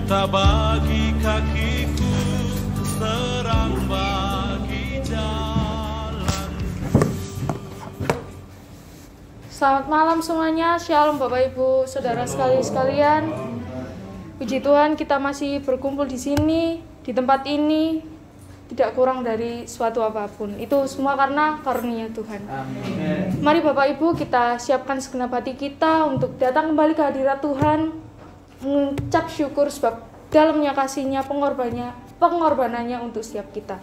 tak bagi kakiku, terang bagi jalan. Selamat malam semuanya, Shalom Bapak Ibu, Saudara sekalian. Puji Tuhan, kita masih berkumpul di sini, di tempat ini, tidak kurang dari suatu apapun. Itu semua karena karunia Tuhan. Amin. Mari Bapak Ibu, kita siapkan segenap hati kita untuk datang kembali ke hadirat Tuhan, mengucap syukur sebab dalamnya kasih-Nya, pengorbanannya untuk setiap kita.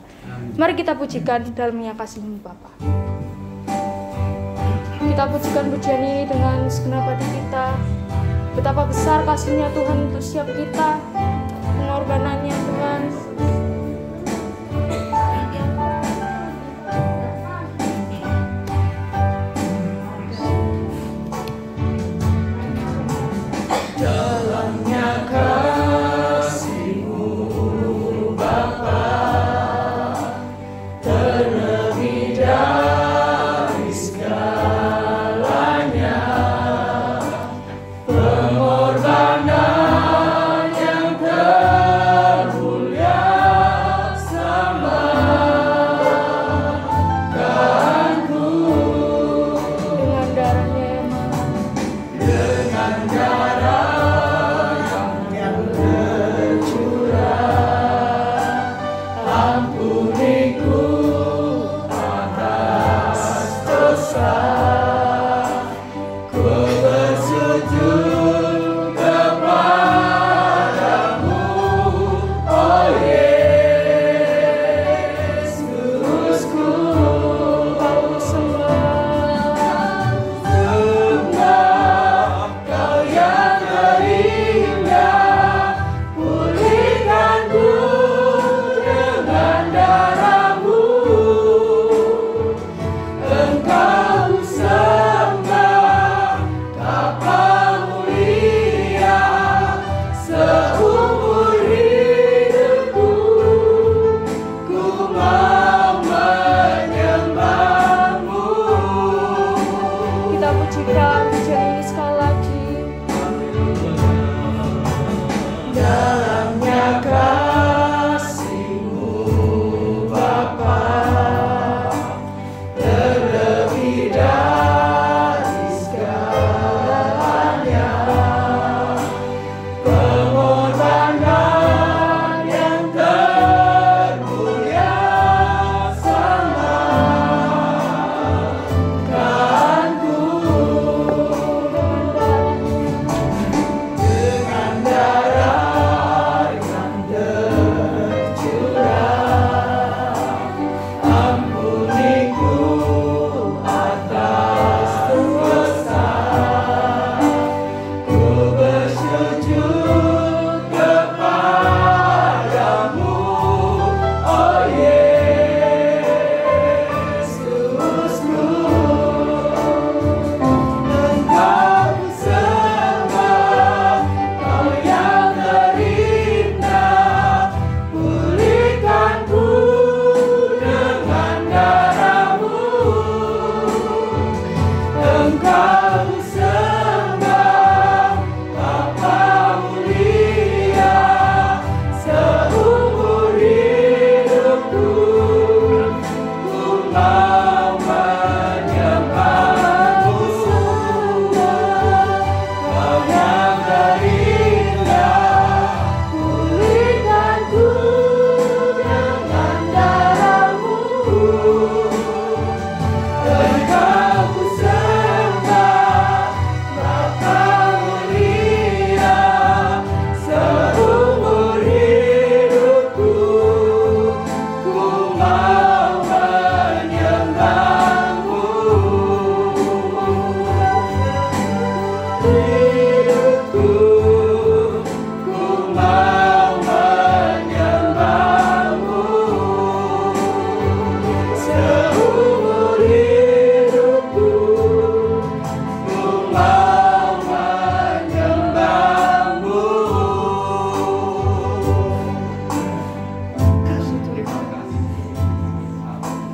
Mari kita pujikan dalamnya kasih-Mu Bapa. Kita pujikan pujian ini dengan segenap hati kita. Betapa besar kasih-Nya Tuhan untuk setiap kita, pengorbanannya Tuhan. Dalamnya kasih-Mu Bapa, terlebih dari segalanya, pengorbanan yang termulia selamatkanku Dengan darahnya yang mahal, dengan darah ampuniku atas dosa, ku bersujud kepadamu, oh Yesusku, Kau sembah. sembah Kau yang terindah, pulihkanku dengan darah-Mu. Engkau sembah Bapa mulia, seumur hidupku ku mau menyembah-Mu. Kita pujikan pujian ini sekali lagi. Dalamnya kasih-Mu Bapa, terlebih dari segalanya, pengorbanan yang termulia selamatkanku dengan darah yang tercurah, ampuniku atas dosa, ku bersujud kepadamu, oh Yesusku. Engkau sembah, Kau yang terindah, pulihkanku dengan darah-Mu. Engkau sembah Bapa mulia, seumur hidupku ku mau menyembah-Mu. Kau yang terindah, pulihkanku dengan darah-Mu. Engkau sembah Bapa mulia, seumur hidupku ku mau menyembah-Mu. Hidupku ku mau menyembah-Mu, seumur hidupku ku mau menyembah-Mu.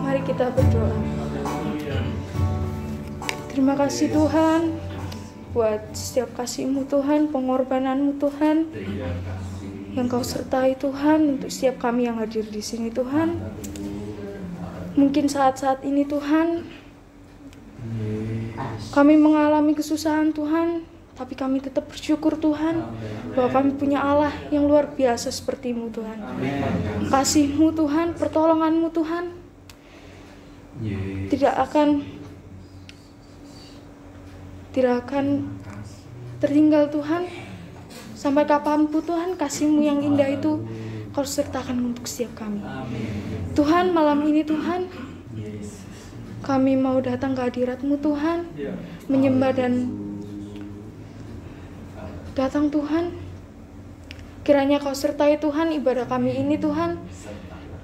Mari kita berdoa. Terima kasih Tuhan buat setiap kasih-Mu Tuhan, pengorbanan-Mu Tuhan. yang Kau sertai Tuhan untuk setiap kami yang hadir di sini Tuhan. Mungkin saat-saat ini Tuhan kami mengalami kesusahan Tuhan, tapi kami tetap bersyukur Tuhan bahwa kami punya Allah yang luar biasa seperti-Mu Tuhan. Kasih-Mu Tuhan, pertolongan-Mu Tuhan tidak akan tertinggal Tuhan. Sampai kapanpun Tuhan, kasih-Mu yang indah itu Kau sertakan untuk setiap kami. Tuhan, malam ini Tuhan, kami mau datang ke hadirat-Mu Tuhan, menyembah dan datang Tuhan. Kiranya Kau sertai Tuhan ibadah kami ini Tuhan,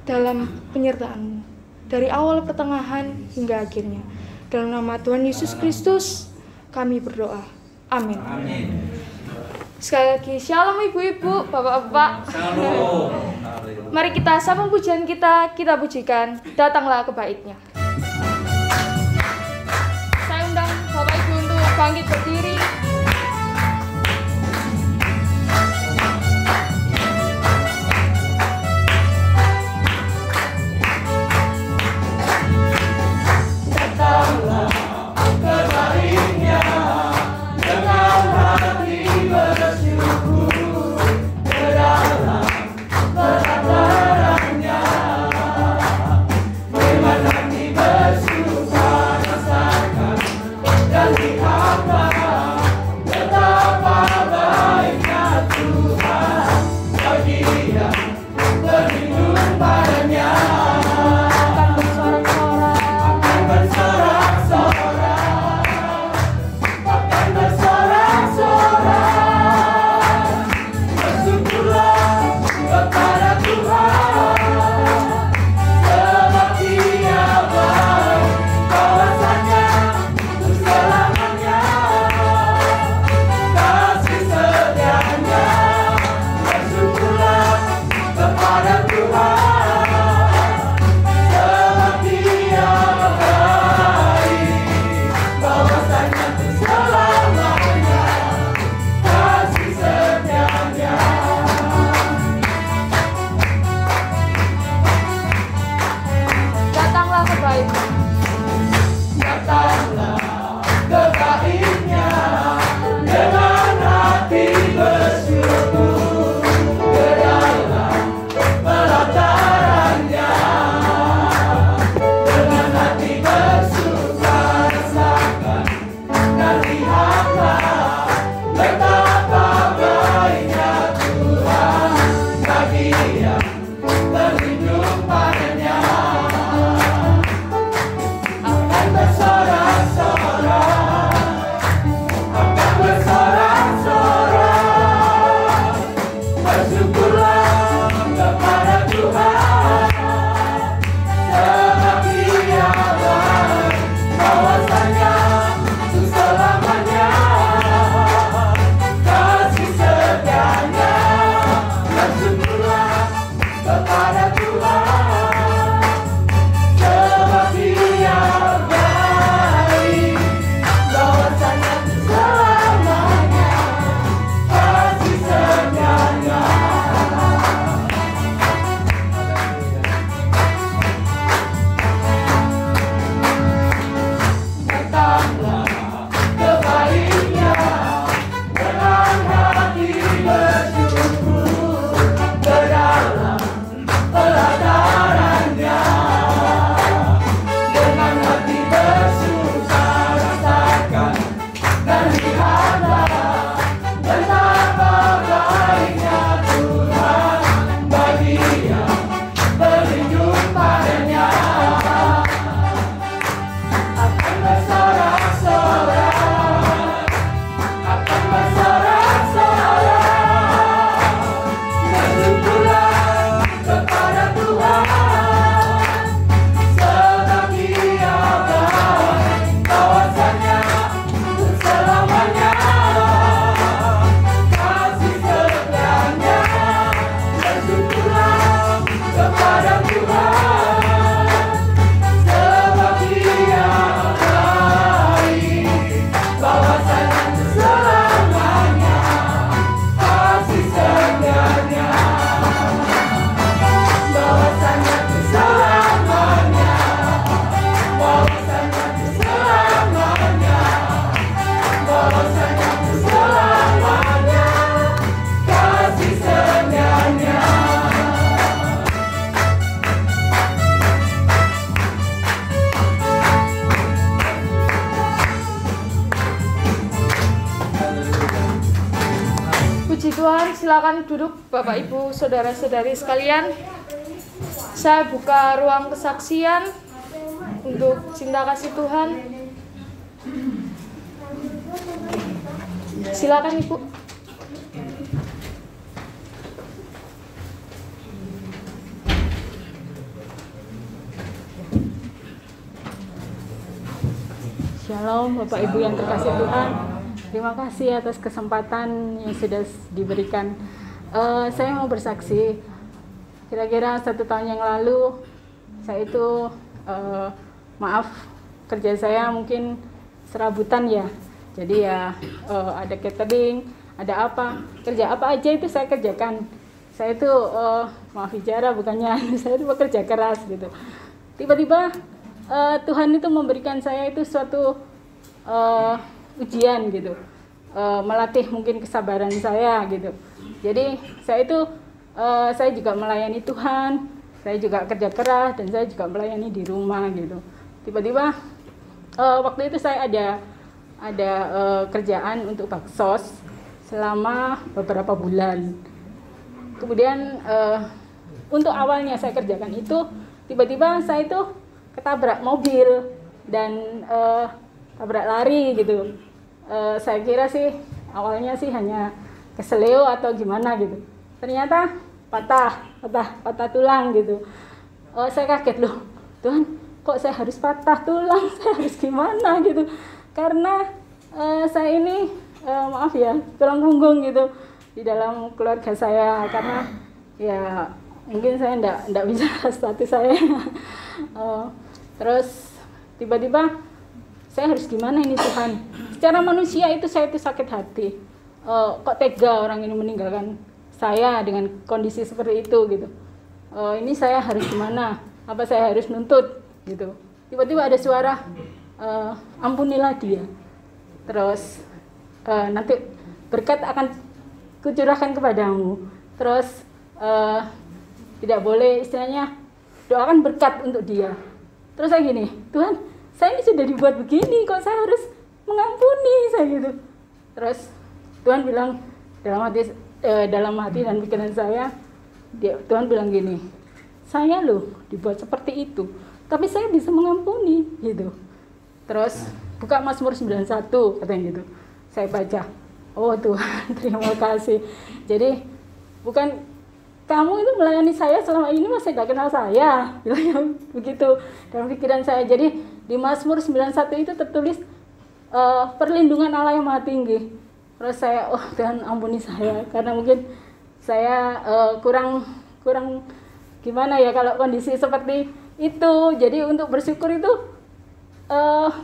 dalam penyertaan-Mu, dari awal pertengahan hingga akhirnya. Dalam nama Tuhan Yesus Kristus kami berdoa. Amin. Sekali lagi, shalom ibu-ibu, bapak-bapak. Mari kita sambung pujian kita pujikan, datanglah ke bait-Nya. Saya undang bapak ibu untuk bangkit berdiri. Datanglah ke bait-Nya dengan hati bersyukur, ke dalam peraturan-Nya dengan hati bersyukur rasakan dan lihatlah Tuhan, silakan duduk Bapak Ibu saudara-saudari sekalian. Saya buka ruang kesaksian untuk cinta kasih Tuhan. Silakan Ibu. Shalom Bapak Ibu yang terkasih Tuhan. Terima kasih atas kesempatan yang sudah diberikan. Saya mau bersaksi. Kira-kira 1 tahun yang lalu saya itu maaf, kerja saya mungkin serabutan ya. Jadi ya ada catering, ada apa, kerja apa aja itu saya kerjakan. Saya itu maaf bicara bukannya saya itu bekerja keras gitu. Tiba-tiba Tuhan itu memberikan saya itu suatu ujian gitu, melatih mungkin kesabaran saya gitu. Jadi saya juga melayani Tuhan, saya juga kerja keras dan saya juga melayani di rumah gitu. Tiba-tiba waktu itu saya ada kerjaan untuk baksos selama beberapa bulan. Kemudian untuk awalnya saya kerjakan itu, tiba-tiba saya itu ketabrak mobil dan tabrak lari gitu. Saya kira sih awalnya sih hanya keseleo atau gimana gitu. Ternyata patah tulang gitu. Saya kaget loh, Tuhan kok saya harus patah tulang, saya harus gimana gitu. Karena saya ini maaf ya tulang punggung gitu di dalam keluarga saya, karena ya mungkin saya enggak bisa status saya. Terus tiba-tiba saya harus gimana ini Tuhan? Secara manusia itu saya itu sakit hati. Kok tega orang ini meninggalkan saya dengan kondisi seperti itu gitu. Ini saya harus gimana? Apa saya harus nuntut gitu? Tiba-tiba ada suara, ampunilah dia. Terus nanti berkat akan kucurahkan kepadamu. Terus tidak boleh istilahnya doakan berkat untuk dia. Terus saya gini, Tuhan, saya ini sudah dibuat begini, kok saya harus mengampuni saya gitu. Terus Tuhan bilang dalam hati dan pikiran saya, Tuhan bilang gini, saya loh dibuat seperti itu, tapi saya bisa mengampuni gitu. Terus buka Mazmur 91 katanya gitu. Saya baca, oh Tuhan terima kasih. Jadi bukan kamu itu melayani saya selama ini masih tidak kenal saya, bilangnya begitu dalam pikiran saya. Jadi di Mazmur 91 itu tertulis perlindungan Allah yang Maha Tinggi. Terus saya, oh Tuhan ampuni saya, karena mungkin saya kurang gimana ya kalau kondisi seperti itu. Jadi untuk bersyukur itu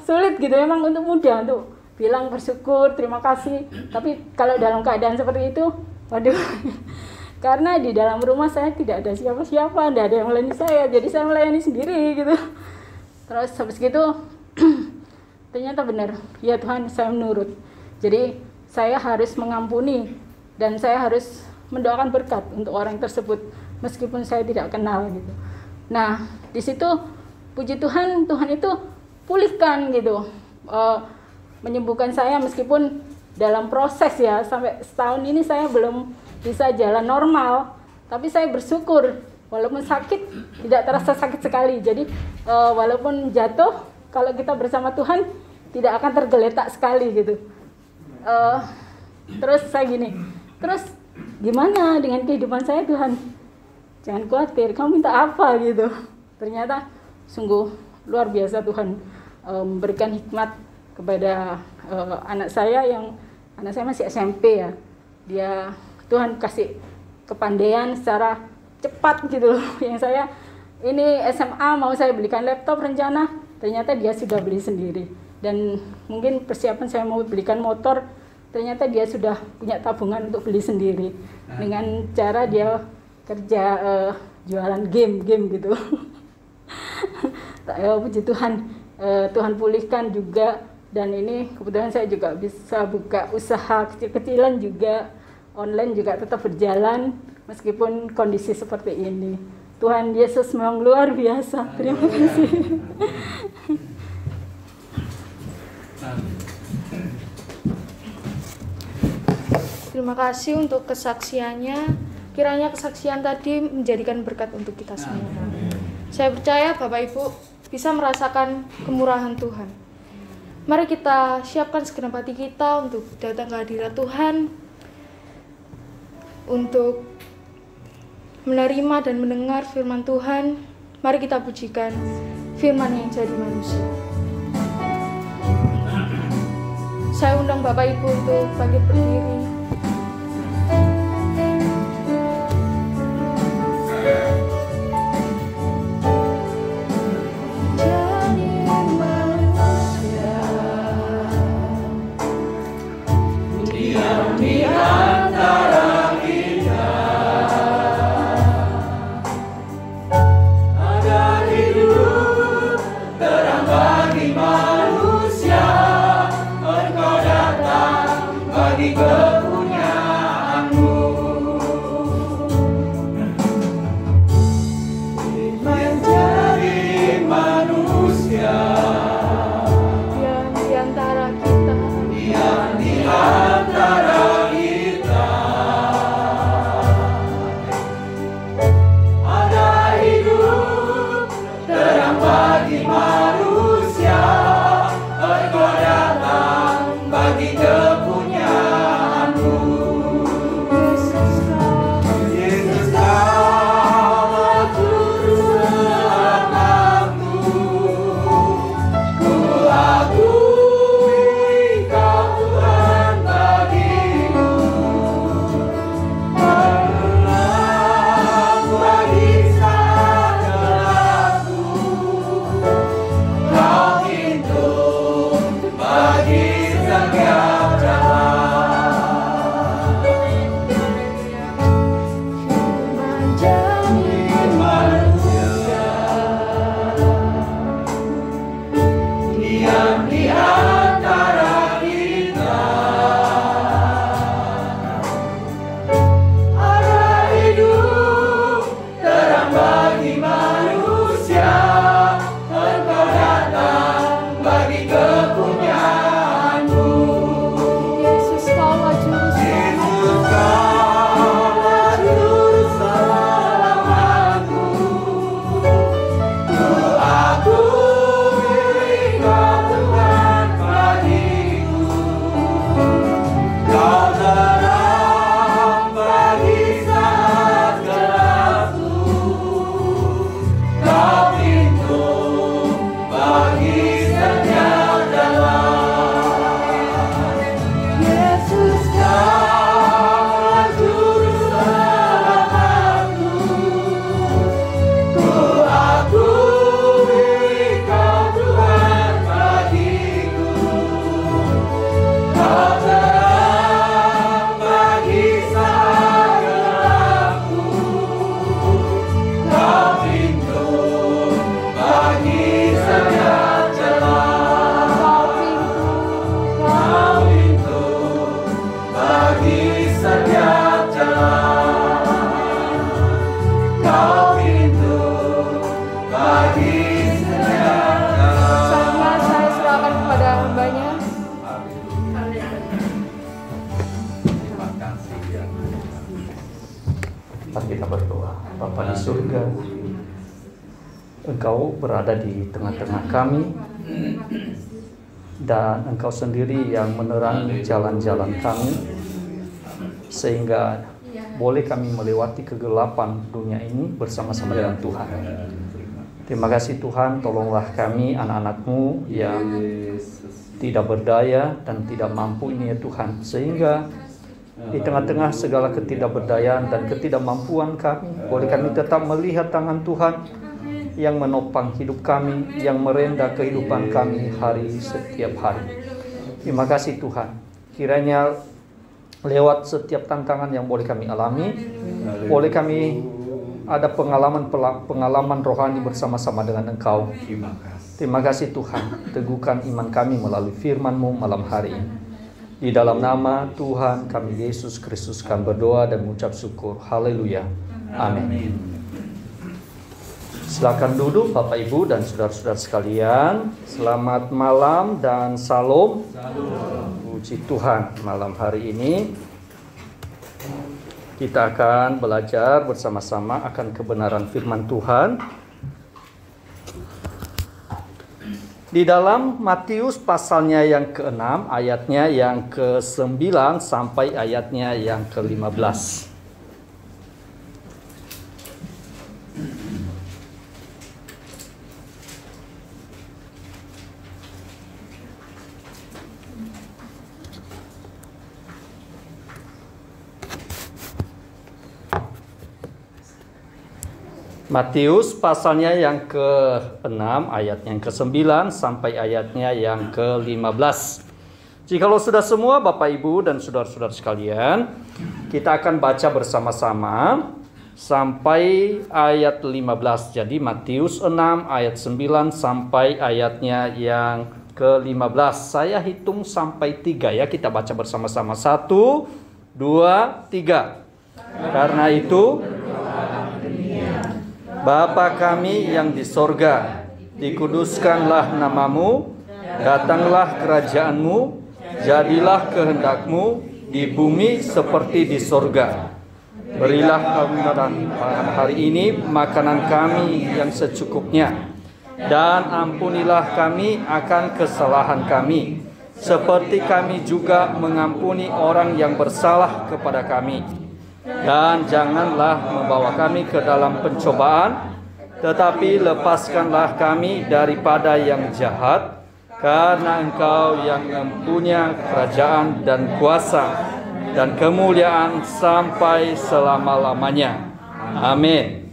sulit gitu, memang untuk mudah untuk bilang bersyukur, terima kasih. Tapi kalau dalam keadaan seperti itu, waduh. Karena di dalam rumah saya tidak ada siapa-siapa, tidak ada yang melayani saya, jadi saya melayani sendiri gitu. Terus habis gitu, ternyata benar, ya Tuhan saya menurut. Jadi saya harus mengampuni dan saya harus mendoakan berkat untuk orang tersebut, meskipun saya tidak kenal gitu. Nah di situ puji Tuhan, Tuhan itu pulihkan gitu, menyembuhkan saya meskipun dalam proses ya, sampai setahun ini saya belum bisa jalan normal, tapi saya bersyukur walaupun sakit tidak terasa sakit sekali. Jadi walaupun jatuh, kalau kita bersama Tuhan tidak akan tergeletak sekali gitu. Terus saya gini, terus gimana dengan kehidupan saya Tuhan? Jangan khawatir, kamu minta apa gitu. Ternyata sungguh luar biasa Tuhan memberikan hikmat kepada anak saya masih SMP ya. Tuhan kasih kepandaian secara cepat gitu loh. Yang saya ini SMA mau saya belikan laptop rencana, ternyata dia sudah beli sendiri. Dan mungkin persiapan saya mau belikan motor, ternyata dia sudah punya tabungan untuk beli sendiri. Dengan cara dia kerja jualan game gitu. Puji Tuhan, Tuhan pulihkan juga. Dan ini kebetulan saya juga bisa buka usaha kecil-kecilan juga. Online juga tetap berjalan meskipun kondisi seperti ini. Tuhan Yesus memang luar biasa. Terima kasih. terima kasih untuk kesaksiannya. Kiranya kesaksian tadi menjadikan berkat untuk kita semua. Saya percaya Bapak Ibu bisa merasakan kemurahan Tuhan. Mari kita siapkan segenap hati kita untuk datang ke hadirat Tuhan, untuk menerima dan mendengar firman Tuhan. Mari kita pujikan firman yang jadi manusia. Saya undang Bapak Ibu untuk bangkit berdiri. Di antara kita ada hidup terang bagi manusia. Engkau datang bagi kepunyaanmu, menjadi manusia. Diam di antara kita. Diam di antara kita. Ada hidup terang bagi manusia. Engkau datang bagi kepunyaanmu. Yesus, Kaulah Juru Selamatku. Ku akui Kau Tuhan bagiku. Penolong bagi saat gelapku. Kau pintu bagi setiap jalan. Menjadi manusia. Diam di antara kita. Ada hidup terang bagi manusia. Engkau datang bagi kepunyaanmu. Yesus, Kaulah Juru Yesus, Kaulah Juru Selamatku. Ku akui Kau Tuhan bagiku. Kau terang bagi saat gelapku. Kau pintu bagi setiap jalan. Yesus, Kaulah Juru Selamatku. Ku akui Kau Tuhan bagiku. Kau terang bagi saat gelapku. Kau pintu bagi setiap jalan. Kau pintu bagi setiap jalan. Kau pintu bagi setiap jalan. Sama saya serahkan kepada hambanya. Terima kasih ya. Mari kita berdoa. Bapa di surga, Engkau berada di tengah-tengah kami, dan Engkau sendiri yang menerangi jalan-jalan kami, sehingga boleh kami melewati kegelapan dunia ini bersama-sama dengan Tuhan. Terima kasih Tuhan, tolonglah kami anak-anak-Mu yang tidak berdaya dan tidak mampu ini ya Tuhan, sehingga di tengah-tengah segala ketidakberdayaan dan ketidakmampuan kami, boleh kami tetap melihat tangan Tuhan yang menopang hidup kami, yang merendah kehidupan kami setiap hari. Terima kasih Tuhan. Kiranya lewat setiap tantangan yang boleh kami alami, boleh kami ada pengalaman rohani bersama-sama dengan Engkau. Terima kasih Tuhan. Teguhkan iman kami melalui firman-Mu malam hari ini. Di dalam nama Tuhan kami Yesus Kristus kami berdoa dan mengucap syukur. Haleluya. Amin. Silakan duduk Bapak Ibu dan saudara-saudara sekalian. Selamat malam dan salam. Puji Tuhan, malam hari ini Kita akan belajar bersama-sama akan kebenaran firman Tuhan. Di dalam Matius pasalnya yang ke-6, ayatnya yang ke-9 sampai ayatnya yang ke-15. Matius pasalnya yang ke-6 ayatnya yang ke-9 sampai ayatnya yang ke-15. Jikalau sudah semua Bapak Ibu dan saudara-saudara sekalian, kita akan baca bersama-sama sampai ayat 15. Jadi Matius 6 ayat 9 sampai ayatnya yang ke-15. Saya hitung sampai 3 ya, kita baca bersama-sama. 1, 2, 3. Karena itu, Bapa kami yang di sorga, dikuduskanlah namamu, datanglah kerajaanmu, jadilah kehendakmu di bumi seperti di sorga. Berilah kami hari ini makanan kami yang secukupnya, dan ampunilah kami akan kesalahan kami, seperti kami juga mengampuni orang yang bersalah kepada kami. Dan janganlah membawa kami ke dalam pencobaan, tetapi lepaskanlah kami daripada yang jahat, karena Engkau yang mempunyai kerajaan dan kuasa dan kemuliaan sampai selama-lamanya. Amin.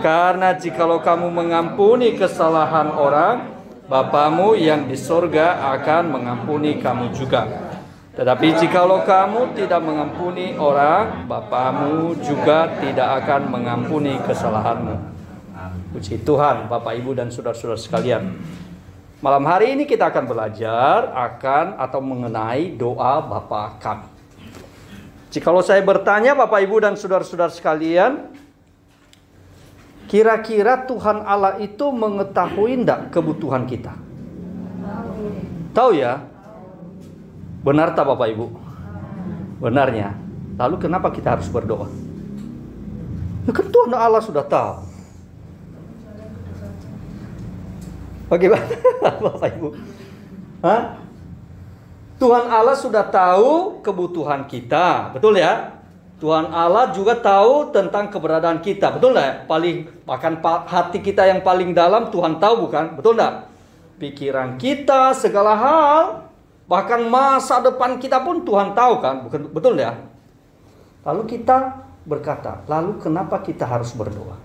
Karena jikalau kamu mengampuni kesalahan orang, Bapamu yang di sorga akan mengampuni kamu juga. Tetapi jikalau kamu tidak mengampuni orang, Bapamu juga tidak akan mengampuni kesalahanmu. Puji Tuhan, Bapak, Ibu, dan saudara-saudara sekalian. Malam hari ini kita akan belajar akan atau mengenai doa Bapa kami. Jikalau saya bertanya Bapak, Ibu, dan saudara-saudara sekalian, kira-kira Tuhan Allah itu mengetahui enggak kebutuhan kita? Tahu ya? Benar tak Bapak Ibu? Benarnya. Lalu kenapa kita harus berdoa? Ya kan Tuhan Allah sudah tahu. Bagaimana Bapak Ibu? Hah? Tuhan Allah sudah tahu kebutuhan kita. Betul ya? Tuhan Allah juga tahu tentang keberadaan kita. Betul enggak? Bahkan hati kita yang paling dalam Tuhan tahu, bukan? Betul enggak? Pikiran kita, segala hal, bahkan masa depan kita pun Tuhan tahu, kan? Betul ya? Lalu kita berkata, lalu kenapa kita harus berdoa?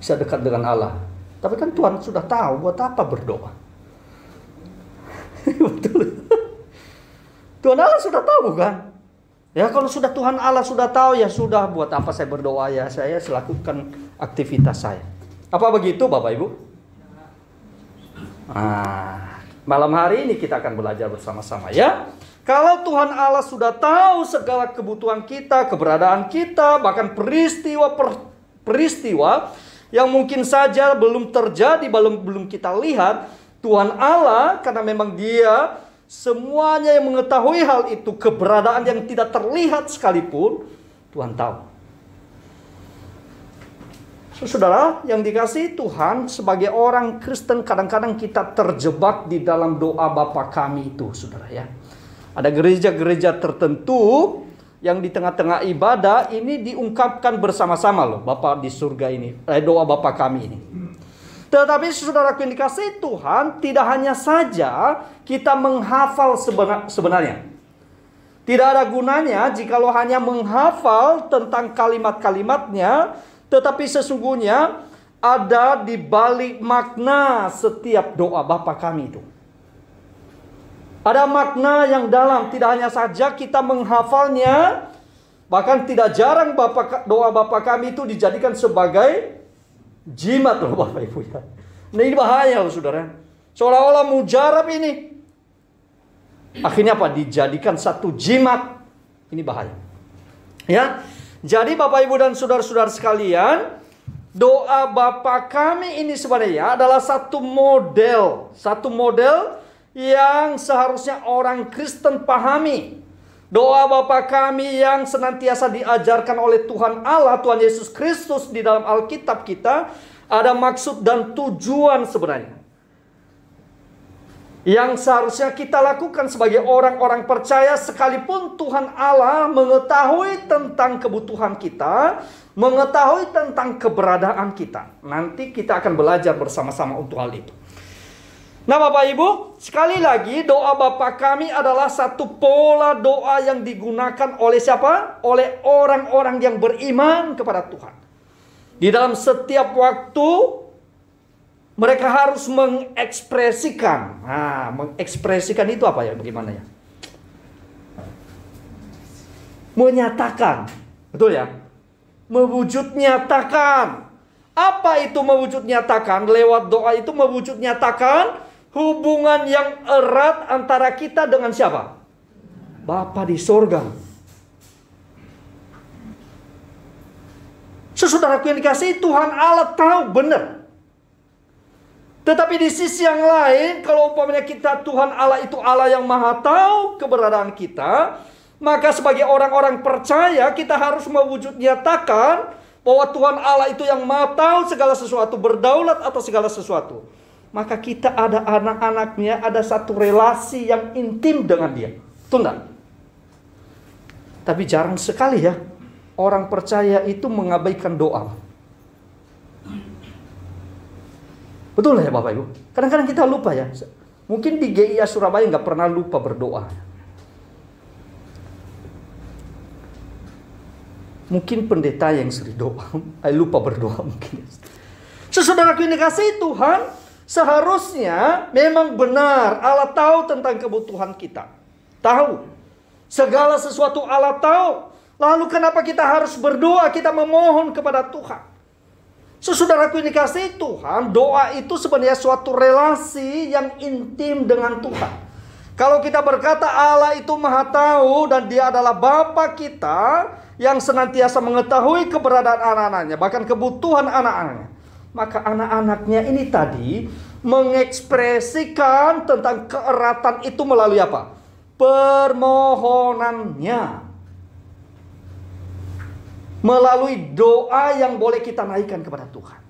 Bisa dekat dengan Allah. Tapi kan Tuhan sudah tahu buat apa berdoa. Betul. Tuhan Allah sudah tahu, kan? Ya kalau sudah Tuhan Allah sudah tahu, ya sudah, buat apa saya berdoa ya? Saya lakukan aktivitas saya. Apa begitu Bapak Ibu? Malam hari ini kita akan belajar bersama-sama ya. Kalau Tuhan Allah sudah tahu segala kebutuhan kita, keberadaan kita, bahkan peristiwa yang mungkin saja belum terjadi, belum kita lihat, Tuhan Allah karena memang Dia semuanya yang mengetahui hal itu, keberadaan yang tidak terlihat sekalipun, Tuhan tahu. Saudara yang dikasihi Tuhan, sebagai orang Kristen kadang-kadang kita terjebak di dalam doa Bapa kami itu, saudara ya. Ada gereja-gereja tertentu yang di tengah-tengah ibadah ini diungkapkan bersama-sama loh, Bapa di surga ini, doa Bapa kami ini. Tetapi saudara yang dikasihi Tuhan, tidak hanya saja kita menghafal sebenarnya. Tidak ada gunanya jikalau hanya menghafal tentang kalimat-kalimatnya, tetapi sesungguhnya ada di balik makna setiap doa Bapa kami itu. Ada makna yang dalam, tidak hanya saja kita menghafalnya, bahkan tidak jarang doa Bapa kami itu dijadikan sebagai jimat loh Bapak Ibu ya. Nah ini bahaya loh saudara. Seolah-olah mujarab ini. Akhirnya apa? Dijadikan satu jimat. Ini bahaya. Ya. Jadi Bapak Ibu dan saudara-saudara sekalian, doa Bapa kami ini sebenarnya adalah satu model yang seharusnya orang Kristen pahami. Doa Bapa kami yang senantiasa diajarkan oleh Tuhan Allah, Tuhan Yesus Kristus di dalam Alkitab kita, ada maksud dan tujuan sebenarnya. Yang seharusnya kita lakukan sebagai orang-orang percaya, sekalipun Tuhan Allah mengetahui tentang kebutuhan kita, mengetahui tentang keberadaan kita. Nanti kita akan belajar bersama-sama untuk hal itu. Nah Bapak Ibu, sekali lagi doa Bapa kami adalah satu pola doa yang digunakan oleh siapa? Oleh orang-orang yang beriman kepada Tuhan. Di dalam setiap waktu mereka harus mengekspresikan. Nah, mengekspresikan itu apa ya? Bagaimana ya? Menyatakan. Betul ya? Mewujud nyatakan. Apa itu mewujud nyatakan? Lewat doa itu mewujud nyatakan hubungan yang erat antara kita dengan siapa? Bapa di sorga. Saudaraku yang dikasihi, Tuhan Allah tahu benar. Tetapi di sisi yang lain, kalau umpamanya kita, Tuhan Allah itu Allah yang maha tahu keberadaan kita, maka sebagai orang-orang percaya kita harus mewujud nyatakan bahwa Tuhan Allah itu yang maha tahu segala sesuatu, berdaulat atas segala sesuatu. Maka kita ada anak-anaknya, ada satu relasi yang intim dengan dia. Betul enggak? Tapi jarang sekali ya orang percaya itu mengabaikan doa. Betul ya Bapak Ibu? Kadang-kadang kita lupa ya. Mungkin di GIA Surabaya nggak pernah lupa berdoa. Mungkin pendeta yang sering doa, lupa berdoa mungkin. Saudaraku yang dikasihi Tuhan, seharusnya memang benar Allah tahu tentang kebutuhan kita. Tahu. Segala sesuatu Allah tahu. Lalu kenapa kita harus berdoa, kita memohon kepada Tuhan? Saudaraku yang dikasihi Tuhan, doa itu sebenarnya suatu relasi yang intim dengan Tuhan. Kalau kita berkata Allah itu maha tahu dan dia adalah Bapa kita yang senantiasa mengetahui keberadaan anak-anaknya, bahkan kebutuhan anak-anaknya, maka anak-anaknya ini tadi mengekspresikan tentang keeratan itu melalui apa? Permohonannya. Melalui doa yang boleh kita naikkan kepada Tuhan.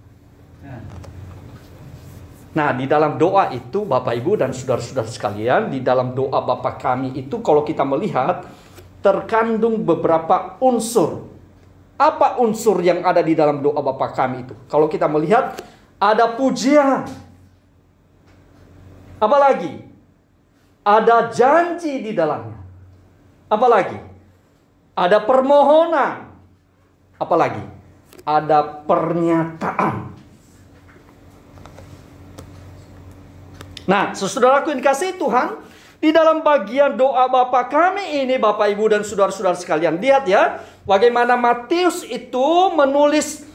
Nah, di dalam doa itu Bapak Ibu dan saudara-saudara sekalian, di dalam doa Bapa kami itu kalau kita melihat terkandung beberapa unsur. Apa unsur yang ada di dalam doa Bapa kami itu? Kalau kita melihat ada pujian. Apalagi? Ada janji di dalamnya. Apalagi? Ada permohonan. Apalagi? Ada pernyataan. Nah, saudaraku yang dikasihi Tuhan, di dalam bagian doa Bapa kami ini, Bapak Ibu dan saudara-saudara sekalian, lihat ya, bagaimana Matius itu menulis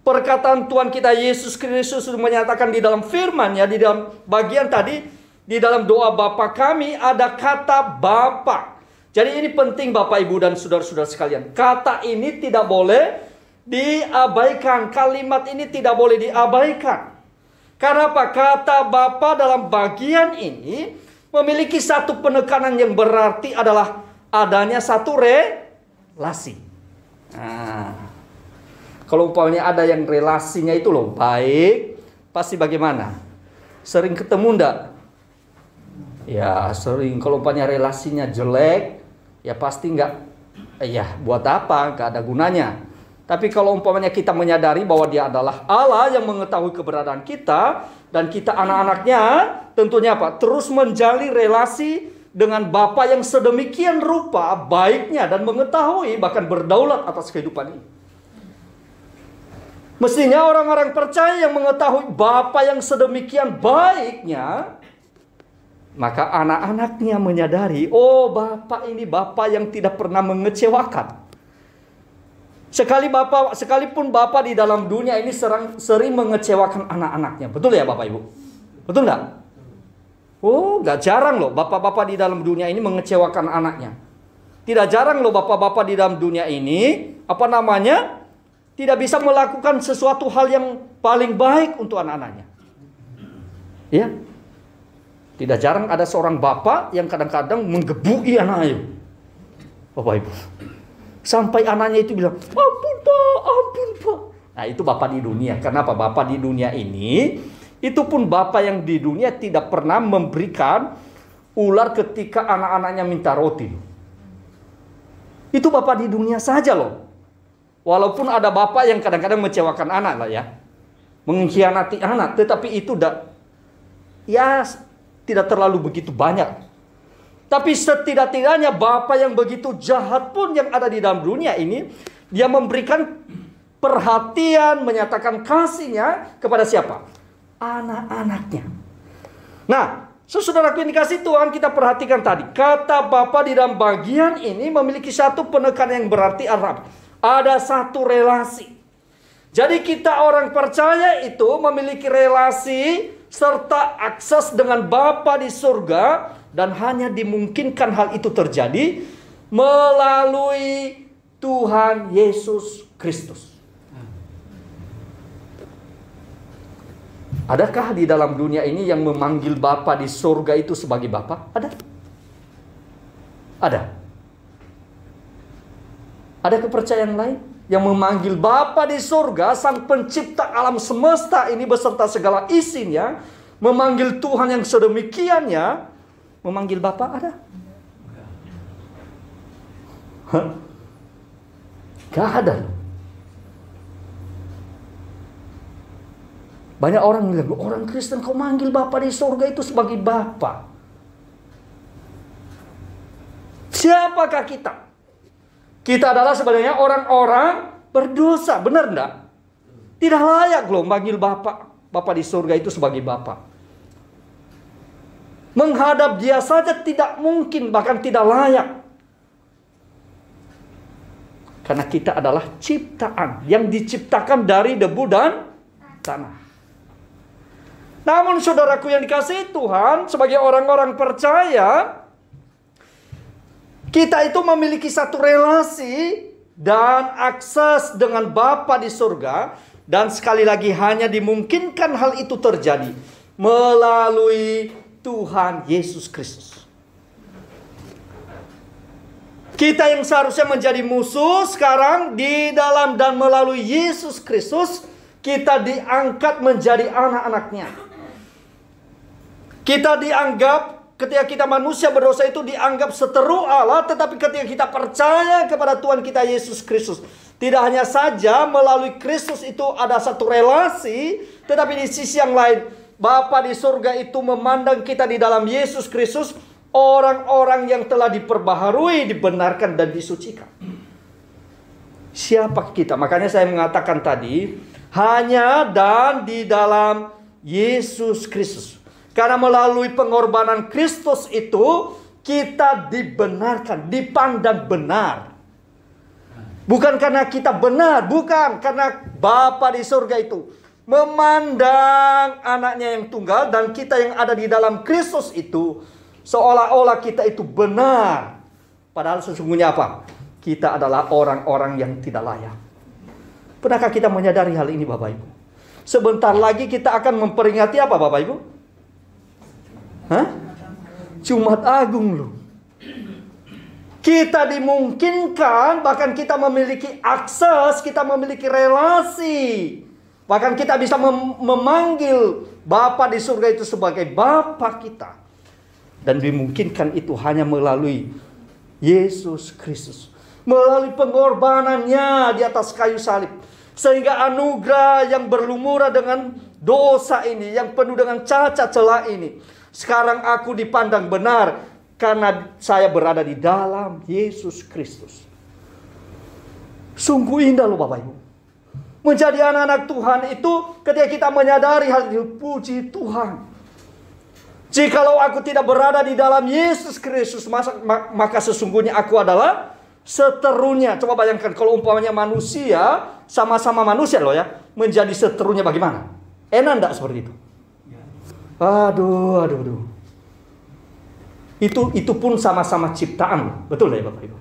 perkataan Tuhan kita Yesus Kristus menyatakan di dalam firman-Nya, di dalam bagian tadi, di dalam doa Bapa kami ada kata Bapa. Jadi ini penting Bapak Ibu dan saudara-saudara sekalian. Kata ini tidak boleh diabaikan. Kalimat ini tidak boleh diabaikan. Karena apa? Kata Bapa dalam bagian ini memiliki satu penekanan yang berarti adalah adanya satu relasi. Nah, kalau umpamanya ada yang relasinya itu loh baik, pasti bagaimana? Sering ketemu enggak? Ya sering. Kalau umpamanya relasinya jelek, ya pasti enggak. Ya buat apa? Enggak ada gunanya. Tapi kalau umpamanya kita menyadari bahwa dia adalah Allah yang mengetahui keberadaan kita, dan kita anak-anaknya tentunya apa? Terus menjalin relasi dengan Bapa yang sedemikian rupa baiknya dan mengetahui bahkan berdaulat atas kehidupan ini. Mestinya orang-orang percaya yang mengetahui Bapa yang sedemikian baiknya, maka anak-anaknya menyadari, oh Bapa ini Bapa yang tidak pernah mengecewakan. Sekalipun Bapa di dalam dunia ini sering mengecewakan anak-anaknya. Betul ya Bapak Ibu? Betul nggak? Oh, nggak jarang loh bapak-bapak di dalam dunia ini mengecewakan anaknya. Tidak jarang loh bapak-bapak di dalam dunia ini, tidak bisa melakukan sesuatu hal yang paling baik untuk anak-anaknya. Ya. Tidak jarang ada seorang bapak yang kadang-kadang menggebuki anaknya. Bapak Ibu. Sampai anaknya itu bilang, ampun Pak, ampun Pak. Nah itu bapak di dunia. Kenapa? Bapak di dunia ini, itu pun bapak yang di dunia tidak pernah memberikan ular ketika anak-anaknya minta roti. Itu bapak di dunia saja loh. Walaupun ada bapak yang kadang-kadang mengecewakan anak lah ya. Mengkhianati anak. Tetapi itu tidak terlalu begitu banyak. Tapi setidak-tidaknya bapak yang begitu jahat pun yang ada di dalam dunia ini, dia memberikan perhatian, menyatakan kasihnya kepada siapa? Anak-anaknya. Nah, saudaraku yang dikasihi Tuhan, kita perhatikan tadi. Kata Bapa di dalam bagian ini memiliki satu penekanan yang berarti ada satu relasi. Jadi kita orang percaya itu memiliki relasi serta akses dengan Bapa di surga. Dan hanya dimungkinkan hal itu terjadi melalui Tuhan Yesus Kristus. Adakah di dalam dunia ini yang memanggil Bapa di surga itu sebagai Bapa? Ada? Ada. Ada kepercayaan lain yang memanggil Bapa di surga, Sang Pencipta alam semesta ini beserta segala isinya, memanggil Tuhan yang sedemikiannya, memanggil Bapa? Ada? Gak ada. Banyak orang bilang, orang Kristen kau manggil Bapa di surga itu sebagai Bapa. Siapakah kita? Kita adalah sebenarnya orang-orang berdosa, benar enggak? Tidak layak loh manggil Bapa di surga itu sebagai Bapa. Menghadap Dia saja tidak mungkin, bahkan tidak layak. Karena kita adalah ciptaan yang diciptakan dari debu dan tanah. Namun saudaraku yang dikasihi Tuhan, sebagai orang-orang percaya, kita itu memiliki satu relasi dan akses dengan Bapa di surga. Dan sekali lagi hanya dimungkinkan hal itu terjadi melalui Tuhan Yesus Kristus. Kita yang seharusnya menjadi musuh sekarang di dalam dan melalui Yesus Kristus, kita diangkat menjadi anak-anaknya. Kita dianggap, ketika kita manusia berdosa itu dianggap seteru Allah, tetapi ketika kita percaya kepada Tuhan kita Yesus Kristus, tidak hanya saja melalui Kristus itu ada satu relasi, tetapi di sisi yang lain, Bapa di surga itu memandang kita di dalam Yesus Kristus, orang-orang yang telah diperbaharui, dibenarkan dan disucikan. Siapa kita? Makanya saya mengatakan tadi, hanya dan di dalam Yesus Kristus. Karena melalui pengorbanan Kristus itu, kita dibenarkan, dipandang benar. Bukan karena kita benar, bukan karena Bapa di surga itu memandang anaknya yang tunggal dan kita yang ada di dalam Kristus itu seolah-olah kita itu benar. Padahal sesungguhnya apa? Kita adalah orang-orang yang tidak layak. Pernahkah kita menyadari hal ini Bapak Ibu? Sebentar lagi kita akan memperingati apa Bapak Ibu? Jumat Agung loh. Kita dimungkinkan, bahkan kita memiliki akses, kita memiliki relasi. Bahkan kita bisa memanggil Bapa di surga itu sebagai Bapa kita. Dan dimungkinkan itu hanya melalui Yesus Kristus. Melalui pengorbanannya di atas kayu salib. Sehingga anugerah yang berlumuran dengan dosa ini, yang penuh dengan cacat celah ini, sekarang aku dipandang benar karena saya berada di dalam Yesus Kristus. Sungguh indah loh Bapak Ibu. Menjadi anak-anak Tuhan itu ketika kita menyadari hal itu, puji Tuhan. Jikalau aku tidak berada di dalam Yesus Kristus, maka sesungguhnya aku adalah seterunya. Coba bayangkan kalau umpamanya manusia, sama-sama manusia loh ya, menjadi seterunya bagaimana? Enak enggak seperti itu? Aduh. Itu pun sama-sama ciptaan, betul ya Bapak Ibu?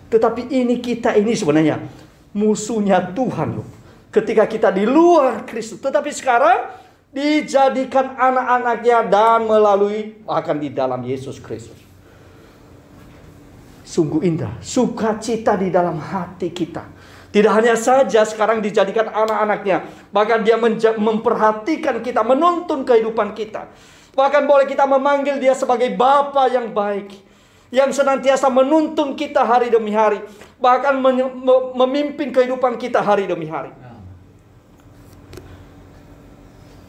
Tetapi kita ini sebenarnya musuhnya Tuhan loh. Ketika kita di luar Kristus. Tetapi sekarang dijadikan anak-anaknya, dan melalui akan di dalam Yesus Kristus. Sungguh indah, sukacita di dalam hati kita. Tidak hanya saja sekarang dijadikan anak-anaknya, bahkan dia memperhatikan kita, menuntun kehidupan kita. Bahkan boleh kita memanggil dia sebagai Bapa yang baik, yang senantiasa menuntun kita hari demi hari, bahkan memimpin kehidupan kita hari demi hari.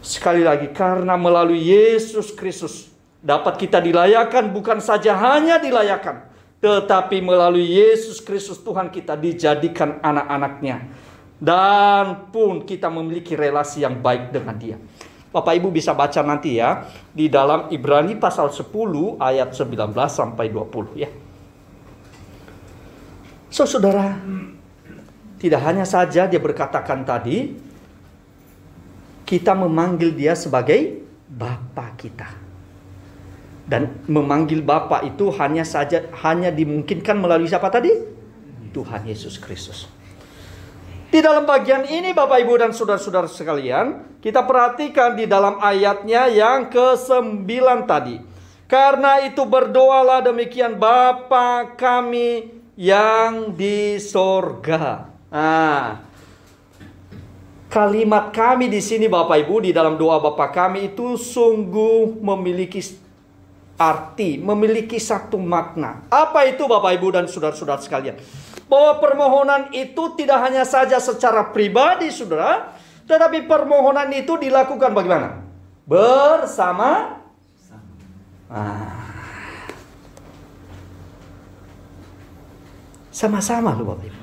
Sekali lagi, karena melalui Yesus Kristus dapat kita dilayakan, bukan saja hanya dilayakan, tetapi melalui Yesus Kristus Tuhan kita dijadikan anak-anaknya. Dan pun kita memiliki relasi yang baik dengan dia. Bapak Ibu bisa baca nanti ya, di dalam Ibrani pasal 10 ayat 19 sampai 20 ya. So saudara, tidak hanya saja dia berkatakan tadi, kita memanggil dia sebagai Bapa kita. Dan memanggil Bapa itu hanya dimungkinkan melalui siapa tadi? Tuhan Yesus Kristus. Di dalam bagian ini Bapak Ibu dan saudara-saudara sekalian, kita perhatikan di dalam ayatnya yang ke-9 tadi. Karena itu berdoalah demikian, Bapa kami yang di sorga. Kalimat kami di sini Bapak Ibu di dalam doa Bapa kami itu sungguh memiliki arti, memiliki satu makna. Apa itu Bapak Ibu dan saudara-saudara sekalian? Bahwa permohonan itu tidak hanya saja secara pribadi saudara, tetapi permohonan itu dilakukan bagaimana? Bersama. Sama-sama loh Bapak Ibu.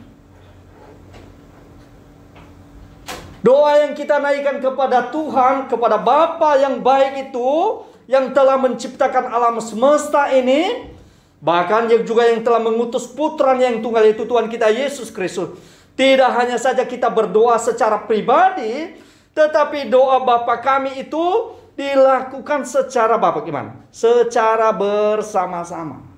Doa yang kita naikkan kepada Tuhan, kepada Bapa yang baik itu, yang telah menciptakan alam semesta ini, bahkan yang telah mengutus putranya yang tunggal itu Tuhan kita Yesus Kristus. Tidak hanya saja kita berdoa secara pribadi, tetapi doa Bapa kami itu dilakukan secara bagaimana? Secara bersama-sama.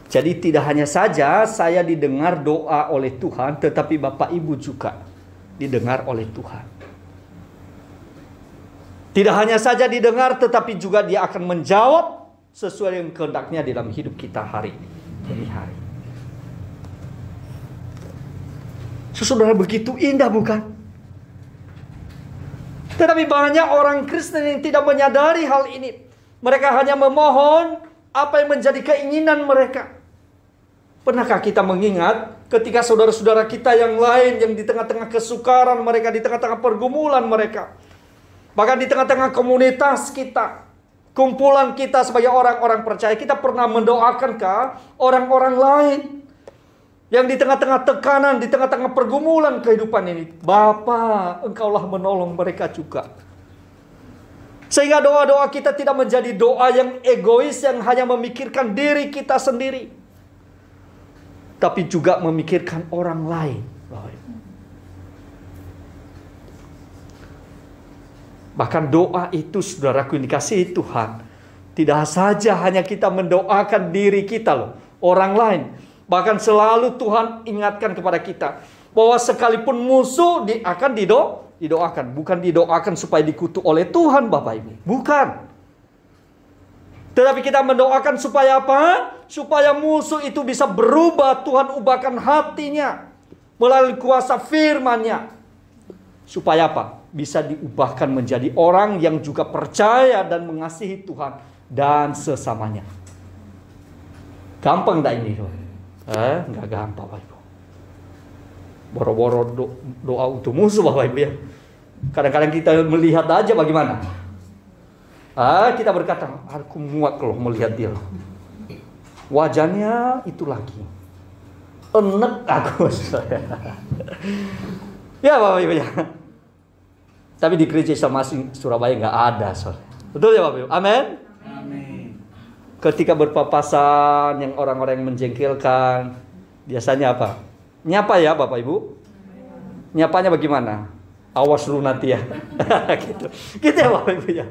Jadi tidak hanya saja saya didengar doa oleh Tuhan, tetapi Bapak Ibu juga didengar oleh Tuhan. Tidak hanya saja didengar, tetapi juga dia akan menjawab sesuai dengan kehendaknya dalam hidup kita hari demi hari. Saudara, begitu indah bukan? Tetapi banyak orang Kristen yang tidak menyadari hal ini. Mereka hanya memohon apa yang menjadi keinginan mereka. Pernahkah kita mengingat ketika saudara-saudara kita yang lain yang di tengah-tengah kesukaran mereka, di tengah-tengah pergumulan mereka, bahkan di tengah-tengah komunitas kita, kumpulan kita sebagai orang-orang percaya, kita pernah mendoakankah orang-orang lain yang di tengah-tengah tekanan, di tengah-tengah pergumulan kehidupan ini? Bapa, Engkaulah menolong mereka juga. Sehingga doa-doa kita tidak menjadi doa yang egois, yang hanya memikirkan diri kita sendiri, tapi juga memikirkan orang lain. Bahkan doa itu saudaraku yang dikasihi Tuhan, tidak saja hanya kita mendoakan diri kita loh, orang lain. Bahkan selalu Tuhan ingatkan kepada kita bahwa sekalipun musuh akan didoakan. Bukan didoakan supaya dikutuk oleh Tuhan Bapak Ibu, bukan. Tetapi kita mendoakan supaya apa? Supaya musuh itu bisa berubah. Tuhan ubahkan hatinya melalui kuasa firman-Nya. Supaya apa? Bisa diubahkan menjadi orang yang juga percaya dan mengasihi Tuhan dan sesamanya. Gampang tak ini? Enggak gampang Bapak Ibu. Boro-boro doa untuk musuh Bapak Ibu ya. Kadang-kadang kita melihat aja bagaimana. Kita berkata, aku muak loh melihat dia loh. Wajahnya itu lagi. Enek aku. Ya Bapak Ibu ya. Tapi di gereja Islam Surabaya nggak ada soalnya. Betul ya Bapak Ibu? Amin. Ketika berpapasan yang orang-orang yang menjengkelkan, biasanya apa? Nyapa ya Bapak Ibu? Nyapanya bagaimana? Awas lu nanti ya. Gitu. Gitu ya Bapak Ibu ya.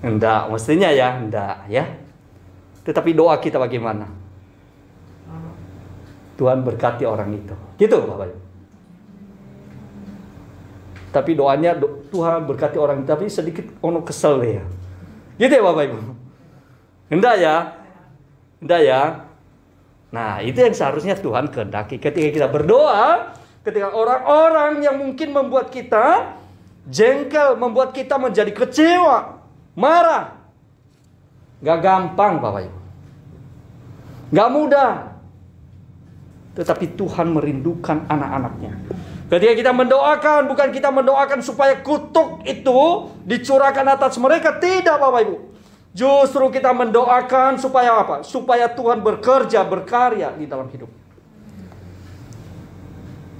Enggak, mestinya ya, enggak ya. Tetapi doa kita bagaimana? Tuhan berkati orang itu. Gitu Bapak Ibu. Tapi doanya Tuhan berkati orang itu, tapi sedikit ono kesel ya. Gitu ya Bapak Ibu. Enggak ya? Enggak ya? Nah, itu yang seharusnya Tuhan kehendaki ketika kita berdoa, ketika orang-orang yang mungkin membuat kita jengkel, membuat kita menjadi kecewa, marah. Gak gampang Bapak Ibu. Gak mudah. Tetapi Tuhan merindukan anak-anaknya. Ketika kita mendoakan, bukan kita mendoakan supaya kutuk itu dicurahkan atas mereka. Tidak Bapak Ibu. Justru kita mendoakan supaya apa? Supaya Tuhan bekerja, berkarya di dalam hidup.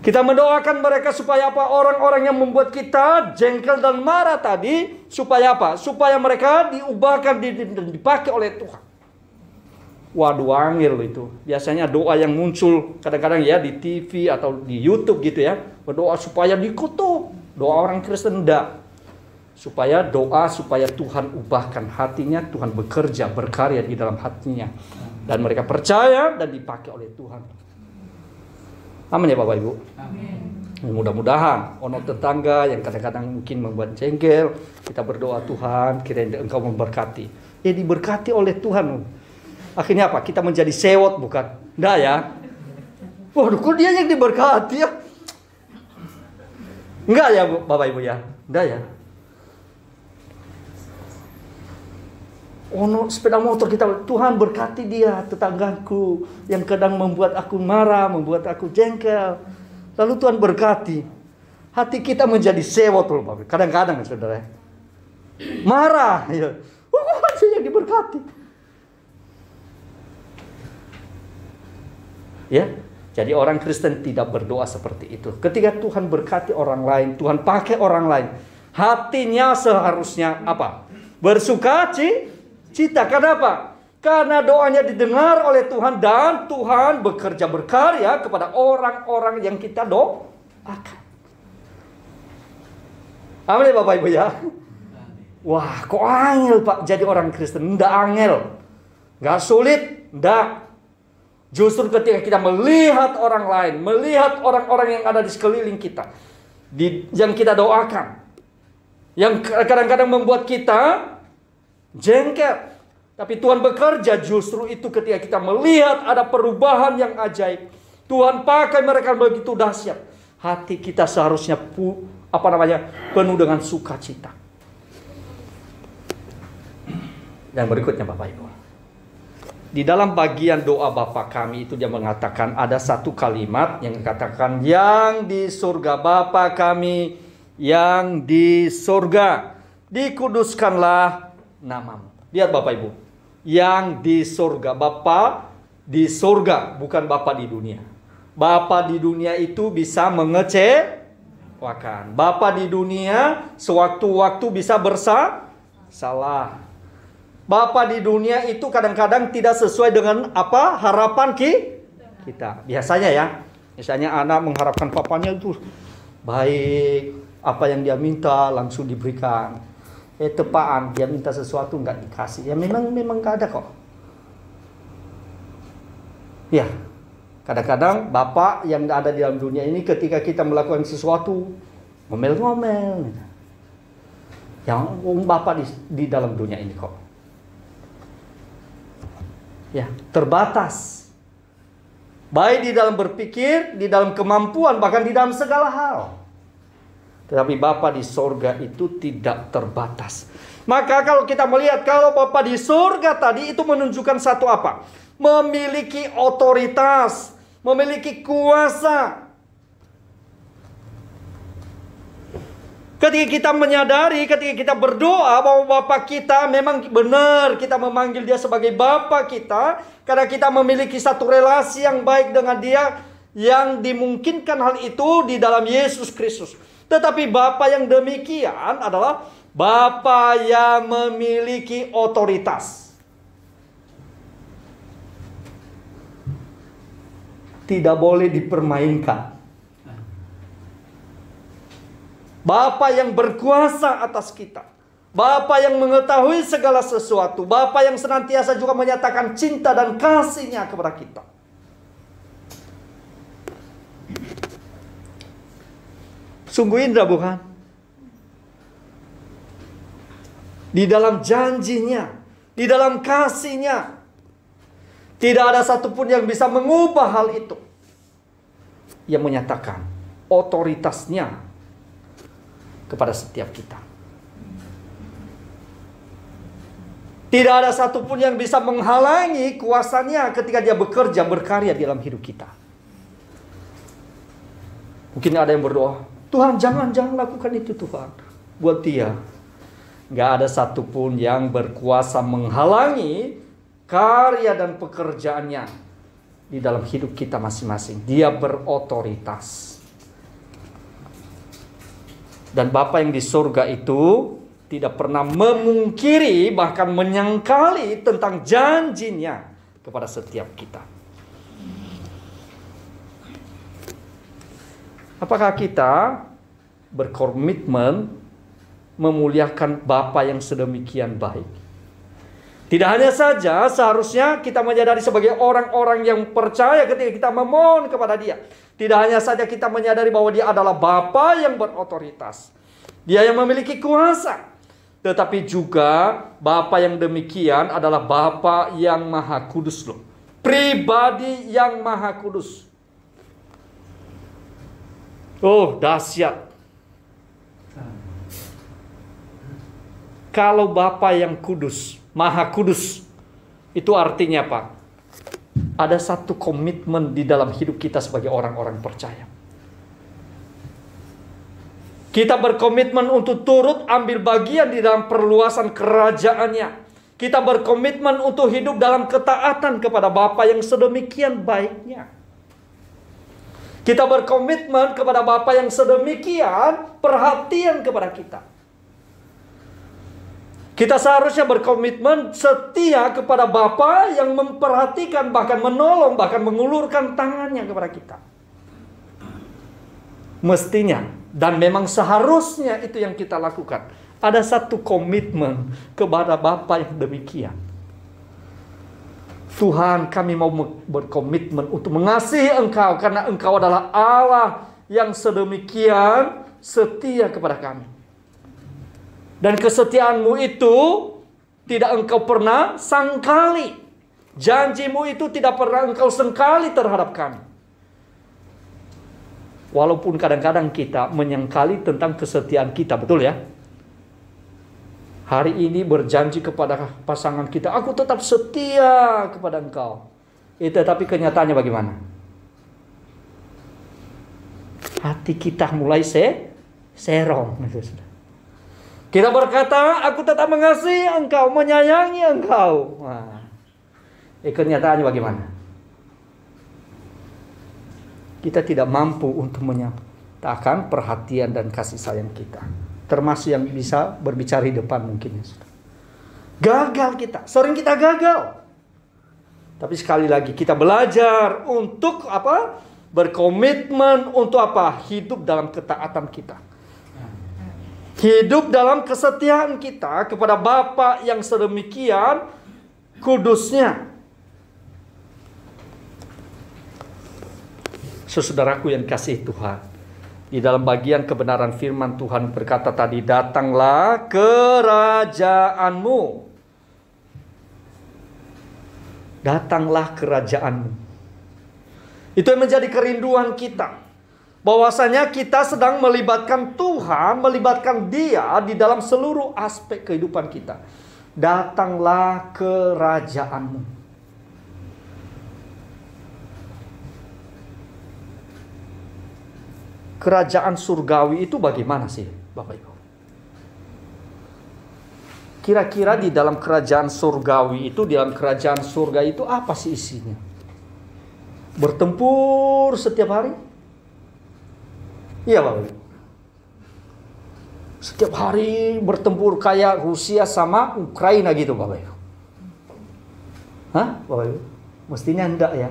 Kita mendoakan mereka supaya apa? Orang-orang yang membuat kita jengkel dan marah tadi, supaya apa? Supaya mereka diubahkan, dipakai oleh Tuhan. Waduh, angel itu. Biasanya doa yang muncul kadang-kadang ya di TV atau di YouTube gitu ya. Berdoa supaya dikutuk. Doa orang Kristen enggak. Supaya Tuhan ubahkan hatinya, Tuhan bekerja, berkarya di dalam hatinya. Dan mereka percaya dan dipakai oleh Tuhan. Amin ya Bapak Ibu. Amin. Mudah-mudahan ono tetangga yang kadang-kadang mungkin membuat jengkel, kita berdoa Tuhan, kiranya Engkau memberkati. Diberkati oleh Tuhan. Akhirnya apa? Kita menjadi sewot bukan? Enggak ya? Waduh, kok dia yang diberkati ya? Enggak ya Bapak Ibu ya? Enggak ya? Ono sepeda motor kita, Tuhan berkati dia, tetanggaku yang kadang membuat aku marah, membuat aku jengkel. Lalu Tuhan berkati. Hati kita menjadi sewot loh Bapak. Kadang-kadang saudara. Marah ya. Kok yang diberkati? Ya. Jadi orang Kristen tidak berdoa seperti itu. Ketika Tuhan berkati orang lain, Tuhan pakai orang lain, hatinya seharusnya apa? Bersukacita. Kenapa? Karena doanya didengar oleh Tuhan dan Tuhan bekerja berkarya kepada orang-orang yang kita doakan. Amin ya Bapak Ibu ya. Wah, kok angel Pak jadi orang Kristen? Nggak angel. Nggak sulit. Nggak. Justru ketika kita melihat orang lain, melihat orang-orang yang ada di sekeliling kita, yang kita doakan, yang kadang-kadang membuat kita jengkel. Tapi Tuhan bekerja justru itu ketika kita melihat ada perubahan yang ajaib. Tuhan pakai mereka begitu dahsyat. Hati kita seharusnya penuh dengan sukacita. Yang berikutnya Bapak Ibu. Di dalam bagian doa Bapa kami itu dia mengatakan ada satu kalimat yang katakan yang di surga Bapa kami yang di surga dikuduskanlah namamu. Lihat Bapak Ibu. Yang di surga Bapa di surga bukan Bapa di dunia. Bapa di dunia itu bisa mengecewakan. Bapa di dunia sewaktu-waktu bisa bersalah. Bapa di dunia itu kadang-kadang tidak sesuai dengan apa harapan kita. Biasanya ya, misalnya anak mengharapkan papanya itu baik, apa yang dia minta langsung diberikan. Tepaan dia minta sesuatu nggak dikasih. Ya memang nggak ada kok. Ya, kadang-kadang bapak yang ada di dalam dunia ini ketika kita melakukan sesuatu ngomel-ngomel. Yang bapak di dalam dunia ini kok. Ya, terbatas. Baik di dalam berpikir, di dalam kemampuan, bahkan di dalam segala hal. Tetapi Bapa di sorga itu tidak terbatas. Maka kalau kita melihat, kalau Bapa di sorga tadi itu menunjukkan satu apa? Memiliki otoritas, memiliki kuasa. Ketika kita menyadari, ketika kita berdoa bahwa Bapa kita memang benar, kita memanggil dia sebagai Bapa kita, karena kita memiliki satu relasi yang baik dengan dia, yang dimungkinkan hal itu di dalam Yesus Kristus. Tetapi Bapa yang demikian adalah Bapa yang memiliki otoritas. Tidak boleh dipermainkan. Bapa yang berkuasa atas kita. Bapa yang mengetahui segala sesuatu. Bapa yang senantiasa juga menyatakan cinta dan kasih-Nya kepada kita. Sungguh indah bukan? Di dalam janjinya, di dalam kasihnya, tidak ada satupun yang bisa mengubah hal itu. Yang menyatakan otoritasnya kepada setiap kita. Tidak ada satupun yang bisa menghalangi kuasanya ketika dia bekerja, berkarya di dalam hidup kita. Mungkin ada yang berdoa, Tuhan jangan lakukan itu Tuhan. Buat dia, gak ada satupun yang berkuasa menghalangi karya dan pekerjaannya di dalam hidup kita masing-masing. Dia berotoritas. Dan Bapa yang di surga itu tidak pernah memungkiri, bahkan menyangkali tentang janjinya kepada setiap kita. Apakah kita berkomitmen memuliakan Bapa yang sedemikian baik? Tidak hanya saja seharusnya kita menyadari sebagai orang-orang yang percaya ketika kita memohon kepada Dia. Tidak hanya saja kita menyadari bahwa Dia adalah Bapa yang berotoritas. Dia yang memiliki kuasa. Tetapi juga Bapa yang demikian adalah Bapa yang Maha Kudus loh. Pribadi yang Maha Kudus. Oh, dahsyat. Kalau Bapa yang kudus, Maha Kudus, itu artinya apa? Ada satu komitmen di dalam hidup kita sebagai orang-orang percaya. Kita berkomitmen untuk turut ambil bagian di dalam perluasan kerajaannya. Kita berkomitmen untuk hidup dalam ketaatan kepada Bapa yang sedemikian baiknya. Kita berkomitmen kepada Bapa yang sedemikian perhatian kepada kita. Kita seharusnya berkomitmen setia kepada Bapa yang memperhatikan, bahkan menolong, bahkan mengulurkan tangannya kepada kita. Mestinya. Dan memang seharusnya itu yang kita lakukan. Ada satu komitmen kepada Bapa yang demikian. Tuhan, kami mau berkomitmen untuk mengasihi Engkau, karena Engkau adalah Allah yang sedemikian setia kepada kami. Dan kesetiaan-Mu itu tidak Engkau pernah sangkali. Janji-Mu itu tidak pernah Engkau sangkali terhadap kami. Walaupun kadang-kadang kita menyangkali tentang kesetiaan kita, betul ya? Hari ini berjanji kepada pasangan kita, aku tetap setia kepada engkau. Tetapi kenyataannya bagaimana? Hati kita mulai serong. Kita berkata, aku tetap mengasihi engkau, menyayangi engkau. Nah, kenyataannya bagaimana? Kita tidak mampu untuk menyatakan perhatian dan kasih sayang kita. Termasuk yang bisa berbicara di depan mungkin. Gagal kita. Sering kita gagal. Tapi sekali lagi kita belajar untuk apa? Berkomitmen untuk apa? Hidup dalam ketaatan kita. Hidup dalam kesetiaan kita kepada Bapa yang sedemikian kudusnya. Saudaraku yang kasih Tuhan, di dalam bagian kebenaran firman Tuhan berkata tadi, datanglah kerajaanmu. Datanglah kerajaanmu. Itu yang menjadi kerinduan kita. Bahwasanya kita sedang melibatkan Tuhan, melibatkan Dia di dalam seluruh aspek kehidupan kita. Datanglah kerajaanmu. Kerajaan surgawi itu bagaimana sih, Bapak Ibu? Kira-kira di dalam kerajaan surgawi itu, di dalam kerajaan surga itu apa sih isinya? Bertempur setiap hari? Iya, Bapak Ibu. Setiap hari bertempur kayak Rusia sama Ukraina gitu, Bapak Ibu. Hah, Bapak Ibu? Mestinya enggak ya.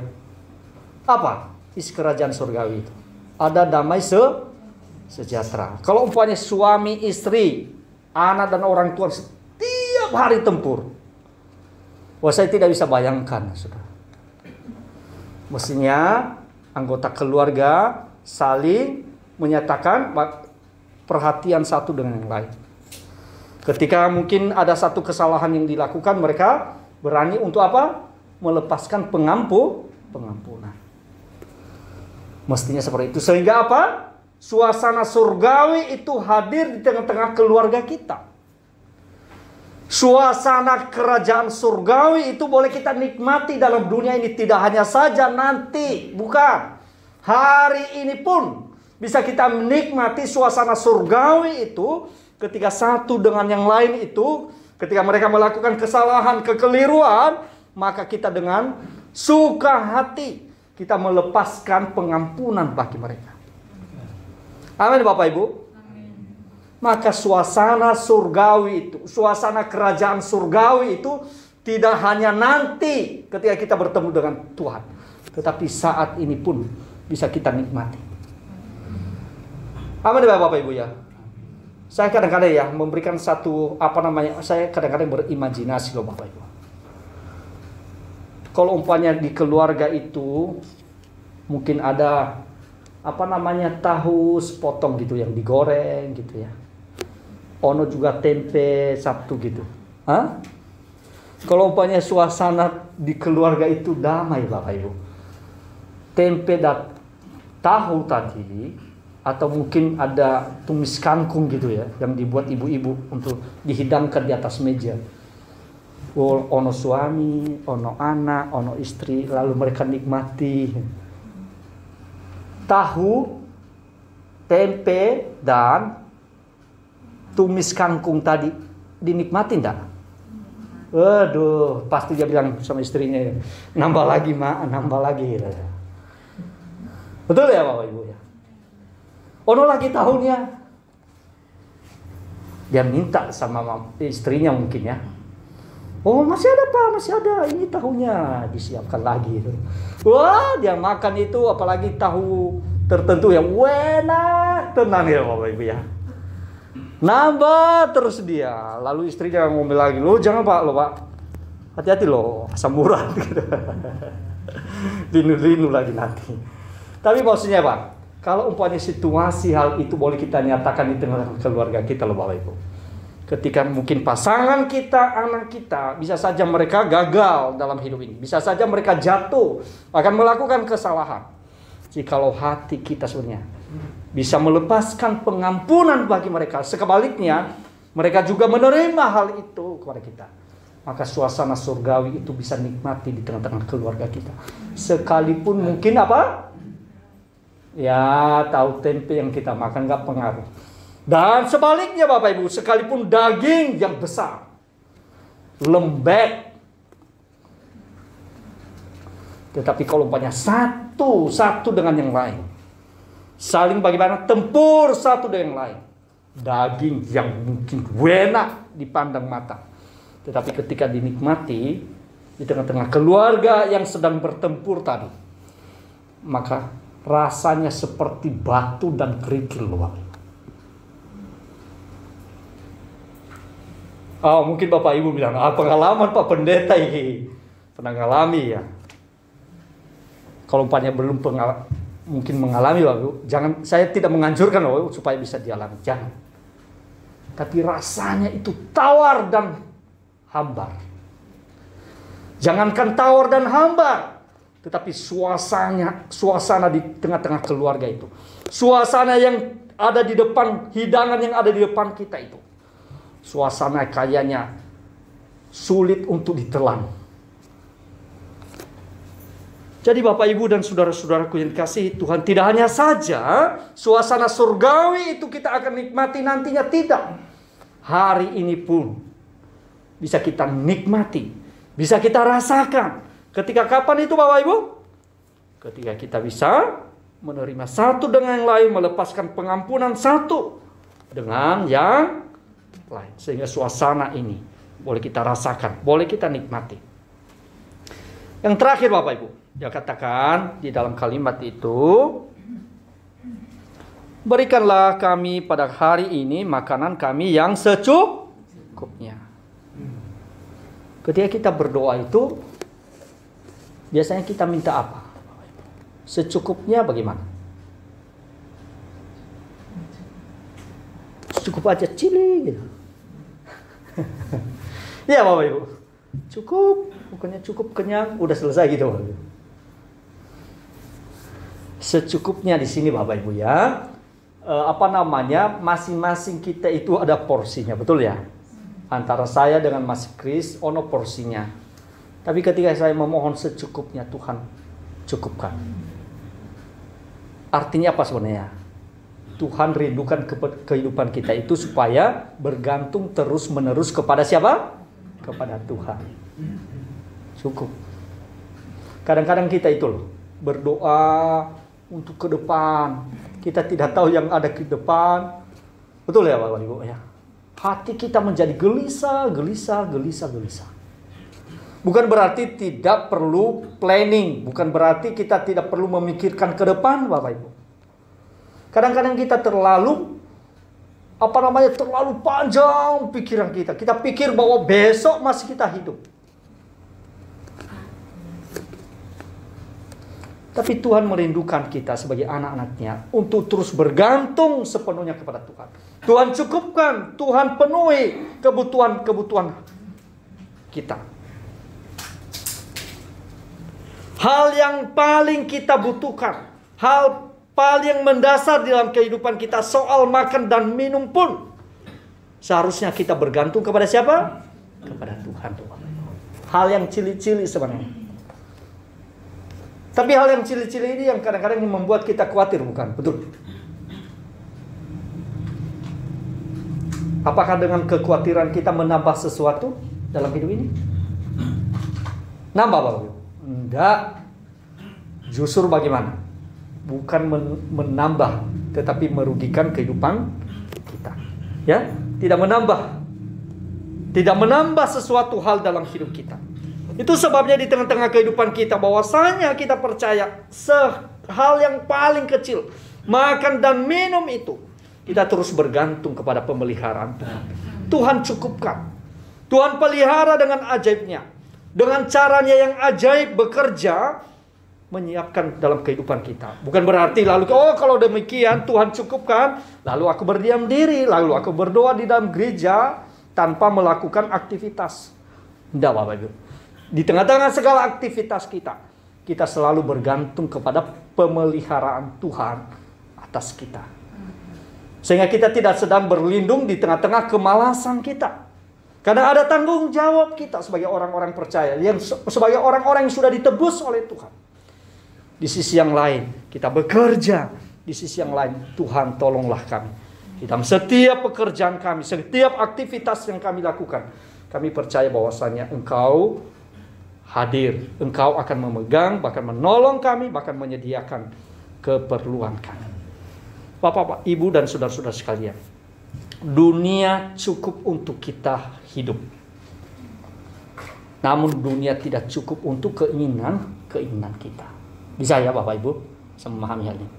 Apa isi kerajaan surgawi itu? Ada damai sejahtera. Kalau umpamanya suami, istri, anak dan orang tua setiap hari tempur. Wah, saya tidak bisa bayangkan, saudara. Mestinya anggota keluarga saling menyatakan perhatian satu dengan yang lain. Ketika mungkin ada satu kesalahan yang dilakukan, mereka berani untuk apa? Melepaskan pengampunan. Mestinya seperti itu. Sehingga apa? Suasana surgawi itu hadir di tengah-tengah keluarga kita. Suasana kerajaan surgawi itu boleh kita nikmati dalam dunia ini. Tidak hanya saja nanti, bukan. Hari ini pun bisa kita menikmati suasana surgawi itu ketika satu dengan yang lain itu, ketika mereka melakukan kesalahan, kekeliruan, maka kita dengan suka hati kita melepaskan pengampunan bagi mereka. Amin Bapak Ibu. Maka suasana surgawi itu, suasana kerajaan surgawi itu tidak hanya nanti ketika kita bertemu dengan Tuhan, tetapi saat ini pun bisa kita nikmati. Amin Bapak Ibu ya. Saya kadang-kadang ya memberikan satu saya kadang-kadang berimajinasi loh Bapak Ibu. Kalau umpamanya di keluarga itu mungkin ada tahu sepotong gitu yang digoreng gitu ya. Ono juga tempe Sabtu gitu. Hah? Kalau umpamanya suasana di keluarga itu damai Bapak Ibu. Tempe dan tahu tadi, atau mungkin ada tumis kangkung gitu ya, yang dibuat ibu-ibu untuk dihidangkan di atas meja. Ono suami, ono anak, ono istri, lalu mereka nikmati. Tahu, tempe, dan tumis kangkung tadi dinikmati enggak? Waduh, pasti dia bilang sama istrinya, nambah lagi mak, nambah lagi. Betul ya Bapak Ibu ya? Ono lagi tahunnya, dia minta sama istrinya mungkin ya. Oh masih ada Pak, masih ada, ini tahunya disiapkan lagi. Wah dia makan itu, apalagi tahu tertentu yang enak, tenang ya Bapak Ibu ya. Nambah terus dia, lalu istrinya ngomel lagi, lo jangan Pak, lo Pak, hati-hati lo, asam urat. Linu-linu lagi nanti. Tapi maksudnya Pak, kalau umpamanya situasi hal itu boleh kita nyatakan di tengah keluarga kita loh Bapak Ibu. Ketika mungkin pasangan kita, anak kita, bisa saja mereka gagal dalam hidup ini. Bisa saja mereka jatuh, akan melakukan kesalahan. Jikalau hati kita sebenarnya bisa melepaskan pengampunan bagi mereka. Sebaliknya, mereka juga menerima hal itu kepada kita. Maka suasana surgawi itu bisa nikmati di tengah-tengah keluarga kita. Sekalipun mungkin apa? Ya tahu tempe yang kita makan gak pengaruh. Dan sebaliknya Bapak Ibu, sekalipun daging yang besar, lembek, tetapi kalau umpamanya satu dengan yang lain, saling bagaimana tempur satu dengan yang lain, daging yang mungkin enak dipandang mata, tetapi ketika dinikmati di tengah-tengah keluarga yang sedang bertempur tadi, maka rasanya seperti batu dan kerikil loh. Oh mungkin Bapak Ibu bilang, pengalaman Pak Pendeta ini pernah ngalami ya. Kalau umpamanya belum mungkin mengalami Bapak Ibu, jangan, saya tidak menganjurkan loh supaya bisa dialami, jangan. Tapi rasanya itu tawar dan hambar. Jangankan tawar dan hambar, tetapi suasana di tengah-tengah keluarga itu, suasana yang ada di depan, hidangan yang ada di depan kita itu, suasana kayaknya sulit untuk ditelan. Jadi Bapak Ibu dan saudara-saudaraku yang dikasihi Tuhan, tidak hanya saja suasana surgawi itu kita akan nikmati nantinya, tidak. Hari ini pun bisa kita nikmati, bisa kita rasakan. Ketika kapan itu Bapak Ibu? Ketika kita bisa menerima satu dengan yang lain, melepaskan pengampunan satu dengan yang lain. Sehingga suasana ini boleh kita rasakan, boleh kita nikmati. Yang terakhir Bapak Ibu, dia katakan di dalam kalimat itu, berikanlah kami pada hari ini makanan kami yang secukupnya. Ketika kita berdoa itu, biasanya kita minta apa? Secukupnya bagaimana? cukup aja cili gitu. Iya Bapak Ibu, cukup, bukannya cukup kenyang, udah selesai gitu Bapak Ibu. Secukupnya di sini Bapak Ibu ya. Masing-masing kita itu ada porsinya, betul ya? Antara saya dengan Mas Kris, ono porsinya. Tapi ketika saya memohon secukupnya, Tuhan cukupkan. Artinya apa sebenarnya? Tuhan rindukan kehidupan kita itu supaya bergantung terus-menerus kepada siapa? Kepada Tuhan. Cukup. Kadang-kadang kita itu loh, berdoa untuk ke depan. Kita tidak tahu yang ada ke depan. Betul ya Bapak Ibu ya? Hati kita menjadi gelisah. Bukan berarti tidak perlu planning. Bukan berarti kita tidak perlu memikirkan ke depan Bapak Ibu. Kadang-kadang kita terlalu panjang pikiran kita. Kita pikir bahwa besok masih kita hidup. Tapi Tuhan merindukan kita sebagai anak-anaknya untuk terus bergantung sepenuhnya kepada Tuhan. Tuhan cukupkan, Tuhan penuhi kebutuhan-kebutuhan kita. Hal yang paling kita butuhkan, hal paling mendasar dalam kehidupan kita, soal makan dan minum pun seharusnya kita bergantung kepada siapa? Kepada Tuhan. Hal yang cili-cili sebenarnya. Tapi hal yang cili-cili ini yang kadang-kadang membuat kita khawatir, bukan? Betul? Apakah dengan kekhawatiran kita menambah sesuatu dalam hidup ini? Nambah Bapak? Enggak. Justru bagaimana? Bukan menambah, tetapi merugikan kehidupan kita. Ya, tidak menambah. Tidak menambah sesuatu hal dalam hidup kita. Itu sebabnya di tengah-tengah kehidupan kita, bahwasanya kita percaya hal yang paling kecil, makan dan minum itu, kita terus bergantung kepada pemeliharaan Tuhan. Tuhan cukupkan. Tuhan pelihara dengan ajaibnya. Dengan caranya yang ajaib bekerja, menyiapkan dalam kehidupan kita. Bukan berarti lalu, kalau demikian Tuhan cukupkan, lalu aku berdiam diri, lalu aku berdoa di dalam gereja tanpa melakukan aktivitas. Tidak Bapak Ibu. Di tengah-tengah segala aktivitas kita, kita selalu bergantung kepada pemeliharaan Tuhan atas kita. Sehingga kita tidak sedang berlindung di tengah-tengah kemalasan kita. Karena ada tanggung jawab kita sebagai orang-orang percaya, sebagai orang-orang yang sudah ditebus oleh Tuhan. Di sisi yang lain, kita bekerja. Di sisi yang lain, Tuhan tolonglah kami. Dalam setiap pekerjaan kami, setiap aktivitas yang kami lakukan, kami percaya bahwasanya Engkau hadir. Engkau akan memegang, bahkan menolong kami, bahkan menyediakan keperluan kami. Bapak, Ibu, dan saudara-saudara sekalian, dunia cukup untuk kita hidup. Namun dunia tidak cukup untuk keinginan kita. Bisa ya Bapak Ibu? Saya memahami hal ini.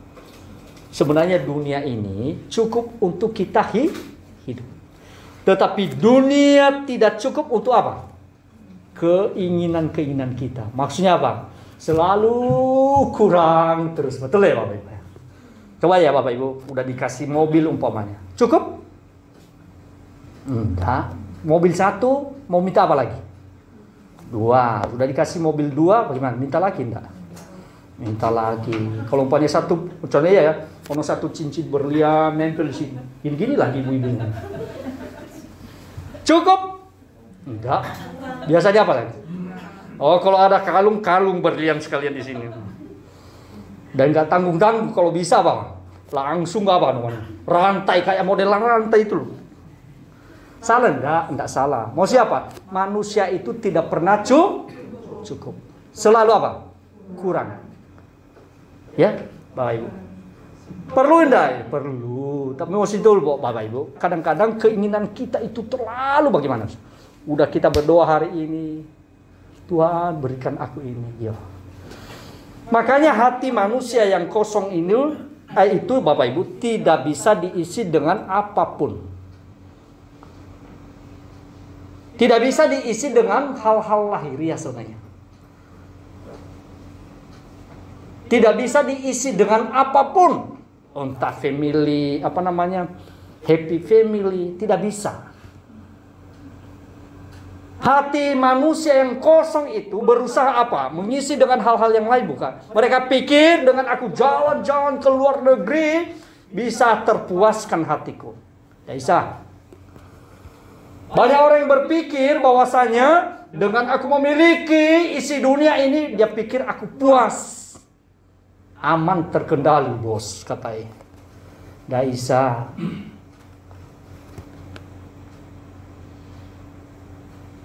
Sebenarnya dunia ini cukup untuk kita hidup. Tetapi dunia tidak cukup untuk apa? Keinginan kita. Maksudnya apa? Selalu kurang terus. Betul ya Bapak Ibu? Coba ya Bapak Ibu, udah dikasih mobil umpamanya. Cukup? Enggak. Mobil 1, mau minta apa lagi? 2. Udah dikasih mobil 2, bagaimana? Minta lagi enggak? Minta lagi. Kalau umpamanya 1, contohnya ya, kalau 1 cincin berlian nempel di sini. Gini-gini lagi ibu-ibu. Cukup? Enggak. Biasanya apa lagi? Oh, kalau ada kalung berlian sekalian di sini. Dan enggak tanggung-tanggung kalau bisa, Bang. Langsung apa namanya? Rantai kayak model rantai itu loh. Salah enggak salah. Mau siapa? Manusia itu tidak pernah cukup. Selalu apa? Kurang. Ya, Bapak Ibu. Perlu enggak? Perlu. Tapi mesti dulu Bapak Ibu. Kadang-kadang keinginan kita itu terlalu bagaimana? Udah kita berdoa hari ini, Tuhan berikan aku ini. Ya. Makanya hati manusia yang kosong ini itu Bapak Ibu tidak bisa diisi dengan apapun. Tidak bisa diisi dengan hal-hal lahiriah sebenarnya. Tidak bisa diisi dengan apapun. Entah family, happy family, tidak bisa. Hati manusia yang kosong itu berusaha apa? Mengisi dengan hal-hal yang lain, bukan? Mereka pikir dengan aku jalan-jalan ke luar negeri bisa terpuaskan hatiku. Tidak bisa. Banyak orang yang berpikir bahwasanya dengan aku memiliki isi dunia ini, dia pikir aku puas. Aman terkendali, bos, katanya. Tidak bisa.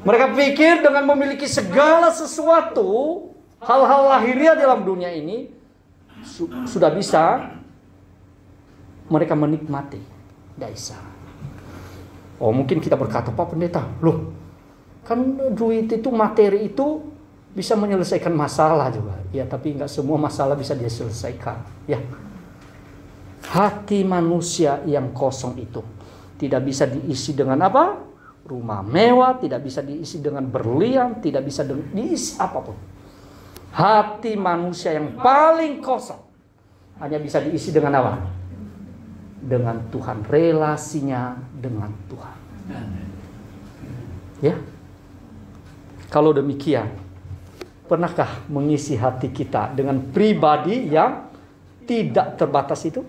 Mereka pikir dengan memiliki segala sesuatu, hal-hal lahiriah dalam dunia ini, sudah bisa mereka menikmati. Tidak bisa. Oh, mungkin kita berkata, Pak Pendeta, loh, kan duit itu, materi itu bisa menyelesaikan masalah juga. Ya, tapi nggak semua masalah bisa diselesaikan. Ya. Hati manusia yang kosong itu tidak bisa diisi dengan apa? Rumah mewah, tidak bisa diisi dengan berlian, tidak bisa diisi apapun. Hati manusia yang paling kosong hanya bisa diisi dengan apa? Dengan Tuhan, relasinya dengan Tuhan. Ya. Kalau demikian, pernahkah mengisi hati kita dengan pribadi yang tidak terbatas itu?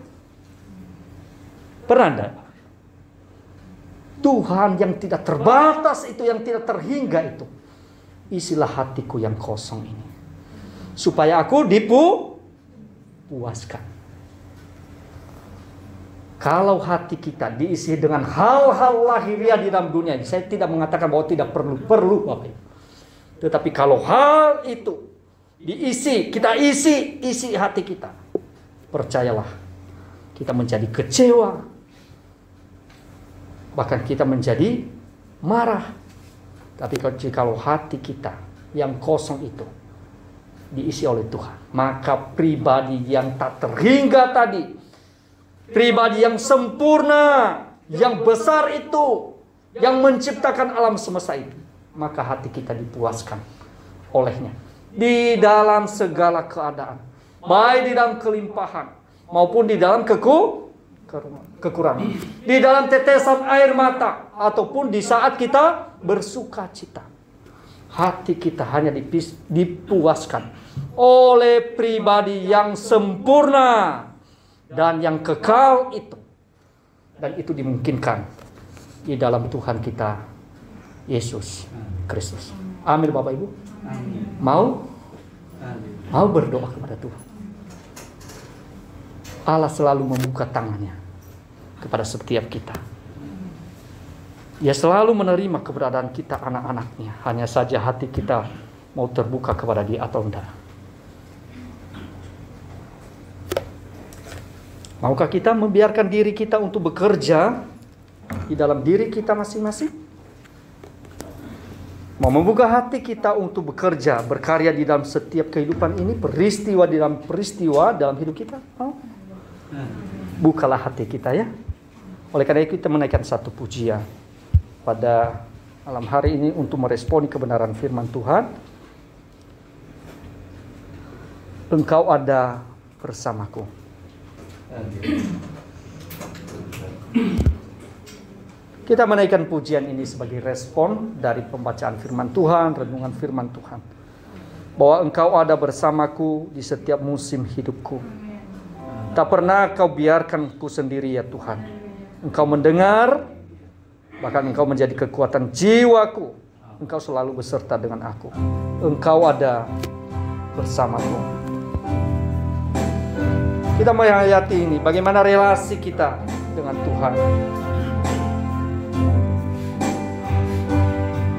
Pernah enggak? Tuhan yang tidak terbatas itu, yang tidak terhingga itu. Isilah hatiku yang kosong ini, supaya aku dipuaskan. Kalau hati kita diisi dengan hal-hal lahiriah di dalam dunia ini, saya tidak mengatakan bahwa tidak perlu Bapak Ibu. Tetapi kalau hal itu diisi, kita isi hati kita, percayalah, kita menjadi kecewa. Bahkan kita menjadi marah. Tapi kalau hati kita yang kosong itu diisi oleh Tuhan, maka pribadi yang tak terhingga tadi, pribadi yang sempurna, yang besar itu, yang menciptakan alam semesta itu, maka hati kita dipuaskan olehnya. Di dalam segala keadaan, baik di dalam kelimpahan maupun di dalam kekurangan. Di dalam tetesan air mata ataupun di saat kita bersuka cita, hati kita hanya dipuaskan oleh pribadi yang sempurna dan yang kekal itu. Dan itu dimungkinkan di dalam Tuhan kita Yesus Kristus. Amin, Bapak Ibu. Mau berdoa kepada Tuhan. Allah selalu membuka tangannya kepada setiap kita. Dia selalu menerima keberadaan kita, anak-anaknya. Hanya saja hati kita mau terbuka kepada Dia atau enggak. Maukah kita membiarkan diri kita untuk bekerja di dalam diri kita masing-masing? Mau membuka hati kita untuk bekerja, berkarya di dalam setiap kehidupan ini, peristiwa dalam hidup kita? Mau? Bukalah hati kita, ya. Oleh karena itu kita menaikkan satu pujian pada malam hari ini untuk meresponi kebenaran firman Tuhan. Engkau ada bersamaku. Kita menaikkan pujian ini sebagai respon dari pembacaan firman Tuhan, renungan firman Tuhan, bahwa Engkau ada bersamaku di setiap musim hidupku. Tak pernah Kau biarkan ku sendiri, ya Tuhan. Engkau mendengar, bahkan Engkau menjadi kekuatan jiwaku. Engkau selalu beserta dengan aku. Engkau ada bersamaku. Kita menghayati ini, bagaimana relasi kita dengan Tuhan.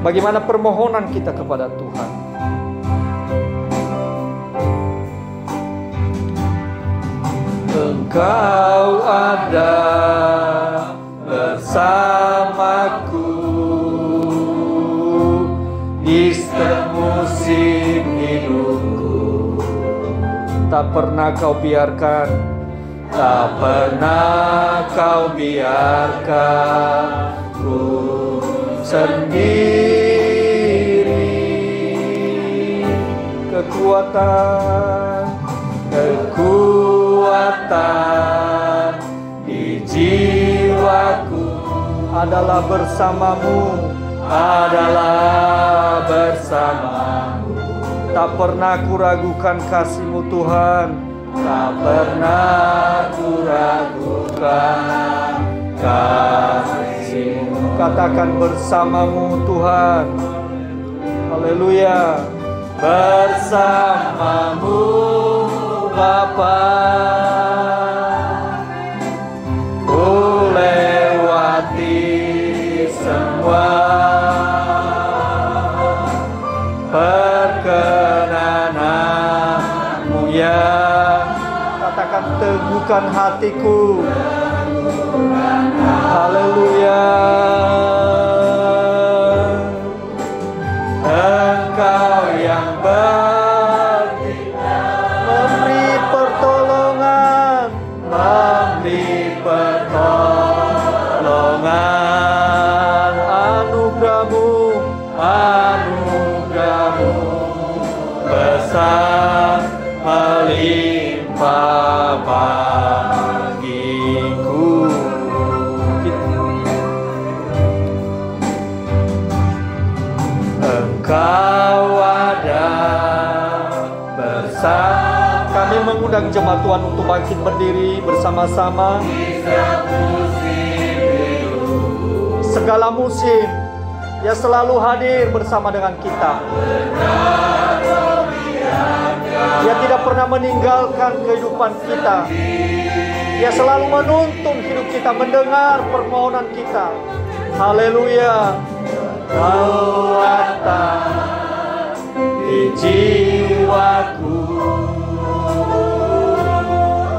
Bagaimana permohonan kita kepada Tuhan. Engkau ada bersamaku di setiap musim hidupku. Tak pernah Kau biarkan, tak pernah Kau biarkan ku sendiri. Kekuatan di jiwaku adalah bersamamu, adalah bersamamu. Tak pernah kuragukan kasih-Mu Tuhan, tak pernah kuragukan kasih-Mu. Katakan bersamamu Tuhan. Haleluya. Bersamamu Bapa, ku lewati semua perkenananmu ya. Katakan teguhkan hatiku. Haleluya. Engkau yang memberi pertolongan, anugerahmu besar melimpah bagiku. Engkau ada bersama. Kami mengundang jemaat Tuhan untuk bangkit berdiri bersama-sama. Segala musim, Dia selalu hadir bersama dengan kita. Dia tidak pernah meninggalkan kehidupan kita. Dia selalu menuntun hidup kita, mendengar permohonan kita. Haleluya. Kekuatan di jiwaku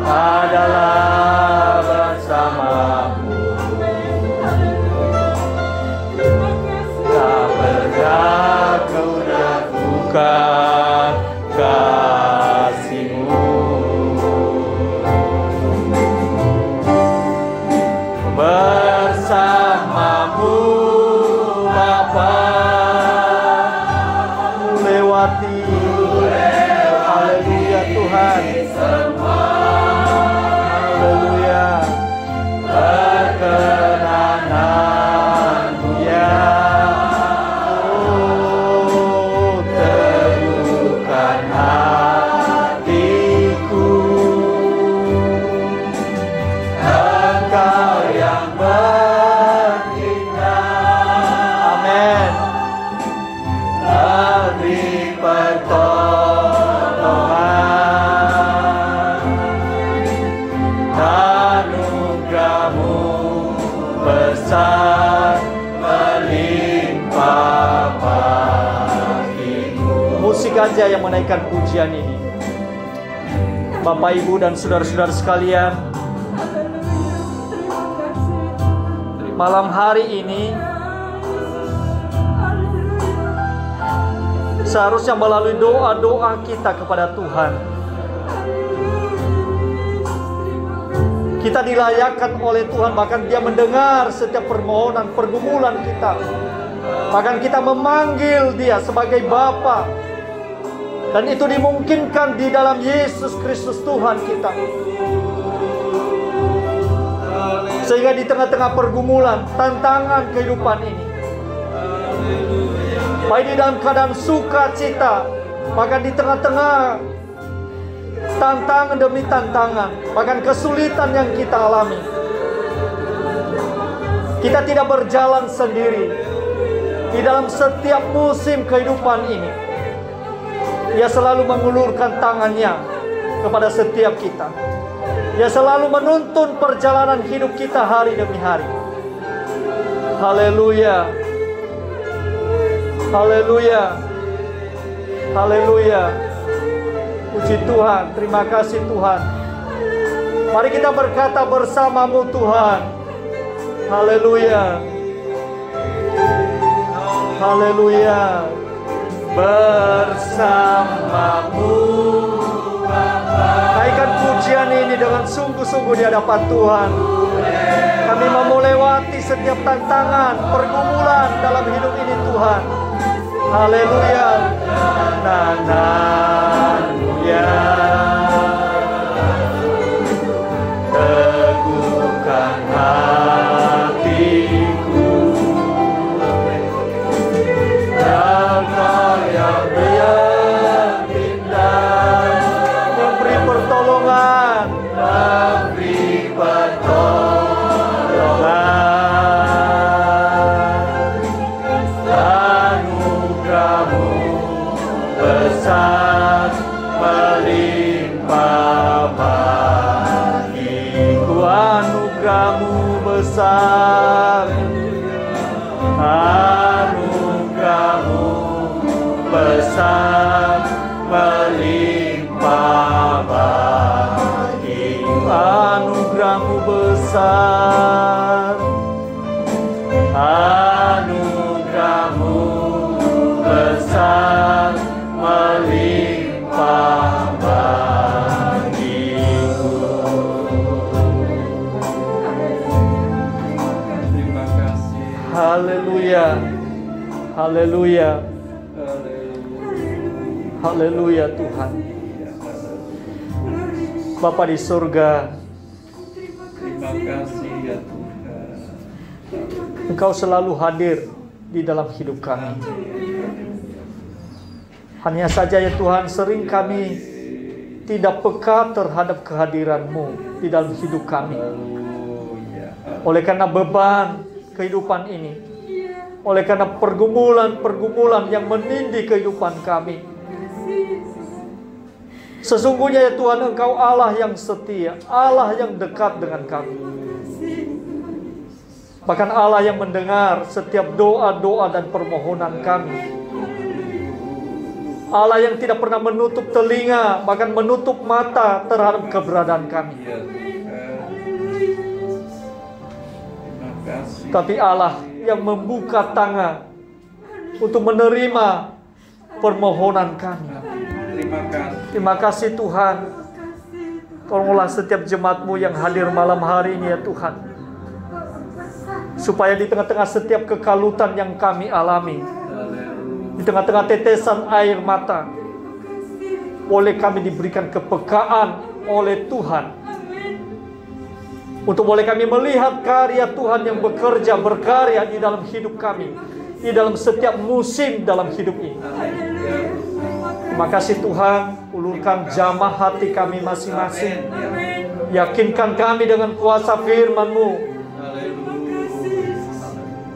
adalah bersamamu. Tak pernah kuragukan kasih-Mu. Bersamamu Bapa, lewati. Haleluya Tuhan. Haleluya. Perkenanan-Mu ya. Oh, teguhkan hatiku. Engkau yang bertindak. Amin. Beri pertolongan, anugerah-Mu besar melimpah bagiku. Musik aja yang menaikkan pujian ini. Bapak, Ibu, dan saudara-saudara sekalian, malam hari ini seharusnya melalui doa-doa kita kepada Tuhan, kita dilayakkan oleh Tuhan. Bahkan Dia mendengar setiap permohonan, pergumulan kita. Bahkan kita memanggil Dia sebagai Bapa. Dan itu dimungkinkan di dalam Yesus Kristus Tuhan kita. Sehingga di tengah-tengah pergumulan, tantangan kehidupan ini, baik di dalam keadaan sukacita, bahkan di tengah-tengah tantangan demi tantangan, bahkan kesulitan yang kita alami, kita tidak berjalan sendiri. Di dalam setiap musim kehidupan ini, Dia selalu mengulurkan tangannya kepada setiap kita. Dia selalu menuntun perjalanan hidup kita hari demi hari. Haleluya. Haleluya. Haleluya. Puji Tuhan. Terima kasih Tuhan. Mari kita berkata bersama-Mu Tuhan. Haleluya. Haleluya. Bersama-Mu naikkan pujian ini dengan sungguh-sungguh di hadapan Tuhan. Kami mau melewati setiap tantangan, pergumulan dalam hidup ini Tuhan. Haleluya. Haleluya. Teguhkan hatiku. anugerah-Mu besar melimpah bagiku. Terima kasih. Haleluya, haleluya, haleluya Tuhan. Bapa di surga, Terima kasih ya Tuhan. Engkau selalu hadir di dalam hidup kami. Hanya saja ya Tuhan, sering kami tidak peka terhadap kehadiran-Mu di dalam hidup kami. Oleh karena beban kehidupan ini, oleh karena pergumulan-pergumulan yang menindih kehidupan kami. Sesungguhnya ya Tuhan, Engkau Allah yang setia, Allah yang dekat dengan kami. Bahkan Allah yang mendengar setiap doa-doa dan permohonan kami. Allah yang tidak pernah menutup telinga, bahkan menutup mata terhadap keberadaan kami. Tapi Allah yang membuka tangan untuk menerima permohonan kami. Terima kasih Tuhan. Tolonglah setiap jemaat-Mu yang hadir malam hari ini ya Tuhan, supaya di tengah-tengah setiap kekalutan yang kami alami, di tengah-tengah tetesan air mata, boleh kami diberikan kepekaan oleh Tuhan, untuk boleh kami melihat karya Tuhan yang bekerja, berkarya di dalam hidup kami, di dalam setiap musim dalam hidup ini. Terima kasih Tuhan, ulurkan jamah hati kami masing-masing. Yakinkan kami dengan kuasa firman-Mu,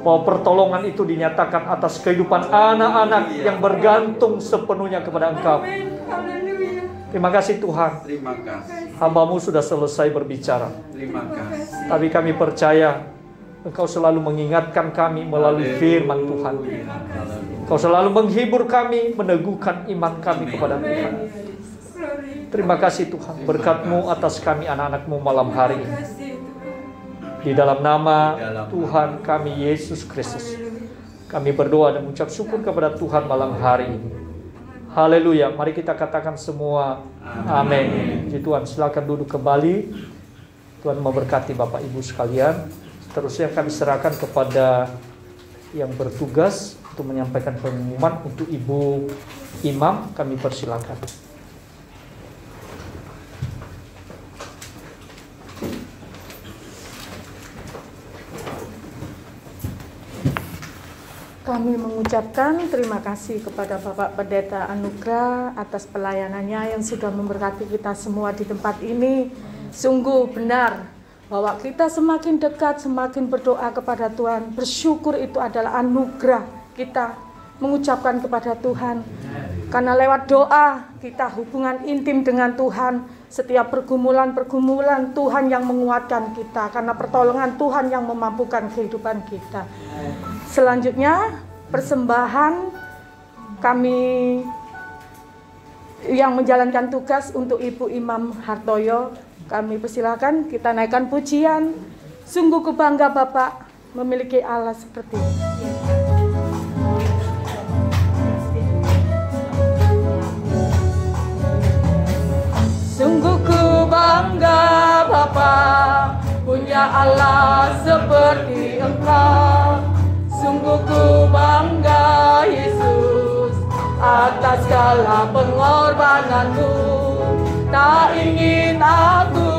bahwa pertolongan itu dinyatakan atas kehidupan anak-anak yang bergantung sepenuhnya kepada Engkau. Terima kasih Tuhan. Terima kasih. Hamba-Mu sudah selesai berbicara. Terima kasih. Tapi kami percaya Engkau selalu mengingatkan kami melalui firman Tuhan. Engkau selalu menghibur kami, meneguhkan iman kami kepada Tuhan. Terima kasih Tuhan, berkat-Mu atas kami anak-anak-Mu malam hari ini. Di dalam nama Tuhan kami Yesus Kristus, kami berdoa dan mengucap syukur kepada Tuhan malam hari ini. Haleluya. Mari kita katakan semua amin. Puji Tuhan, silakan duduk kembali. Tuhan memberkati Bapak Ibu sekalian. Seterusnya kami serahkan kepada yang bertugas untuk menyampaikan pengumuman. Untuk Ibu Imam, kami persilakan. Kami mengucapkan terima kasih kepada Bapak Pendeta Anugrah atas pelayanannya yang sudah memberkati kita semua di tempat ini. Sungguh benar bahwa kita semakin dekat, semakin berdoa kepada Tuhan. Bersyukur itu adalah anugerah kita mengucapkan kepada Tuhan. Karena lewat doa kita hubungan intim dengan Tuhan. Setiap pergumulan-pergumulan Tuhan yang menguatkan kita. Karena pertolongan Tuhan yang memampukan kehidupan kita. Selanjutnya persembahan kami yang menjalankan tugas untuk Ibu Imam Hartoyo. Kami persilakan kita naikkan pujian. Sungguh kubangga Bapak memiliki Allah seperti ini. Sungguh kubangga Bapak punya Allah seperti Engkau. Sungguh kubangga Yesus atas segala pengorbananmu. Tak ingin aku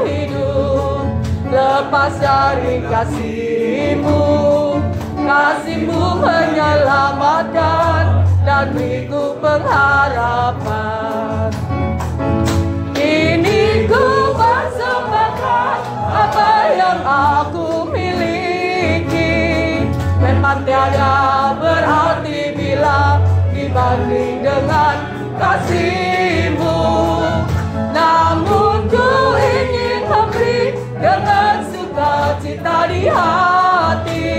hidup lepas dari kasih-Mu. Kasih-Mu menyelamatkan dan beriku pengharapan. Kini ku persembahkan apa yang aku miliki. Memang tiada berarti bila dibanding dengan kasih-Mu. Namun ku ingin memberi dengan sukacita di hati,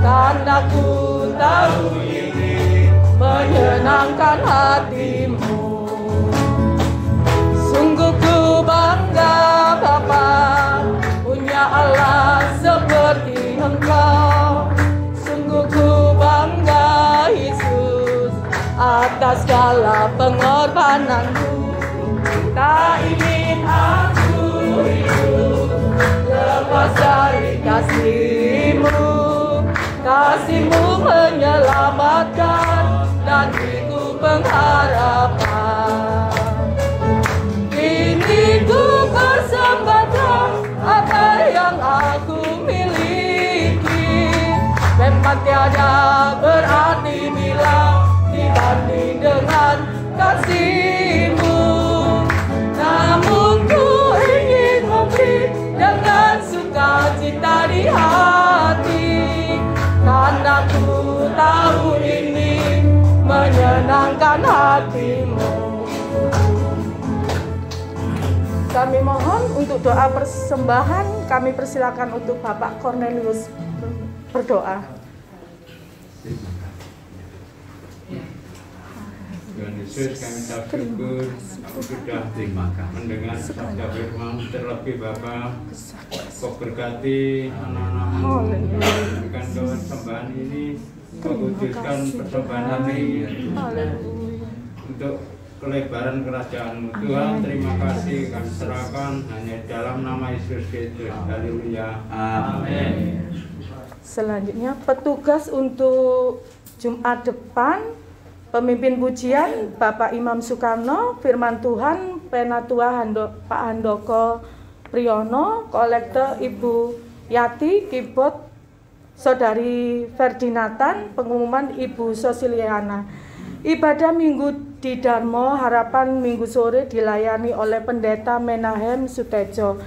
karena ku tahu ini menyenangkan hati-Mu. Sungguh ku bangga Bapa punya Allah seperti Engkau. atas segala pengorbananmu. Tak ingin aku hidup lepas dari kasih-Mu. Kasih-Mu menyelamatkan dan itu pengharapan. Kini ku persembahkan apa yang aku miliki. Memang tiada berarti bila dibanding dengan kasih-Mu. Namun ku ingin memberi dengan sukacita di hati, karena ku tahu ini menyenangkan hati-Mu. Kami mohon untuk doa persembahan, kami persilakan untuk Bapak Cornelius berdoa. Tuhan Yesus, kami bersyukur sudah mendengar sabda firman. Terlebih Bapa, Kau berkati anak-anak-Mu dengan persembahan ini, Kau kuduskan persembahan kami untuk kelebaran kerajaan-Mu. Tuhan, terima kasih kami serahkan hanya dalam nama Yesus Kristus. Haleluya. Amin. Selanjutnya petugas untuk Jumat depan, pemimpin pujian Bapak Imam Soekarno, firman Tuhan Penatua Pak Handoko Priyono, kolektor Ibu Yati, keyboard Saudari Ferdinatan, pengumuman Ibu Sosiliana. Ibadah Minggu di Darmo Harapan minggu sore dilayani oleh Pendeta Menahem Sutejo.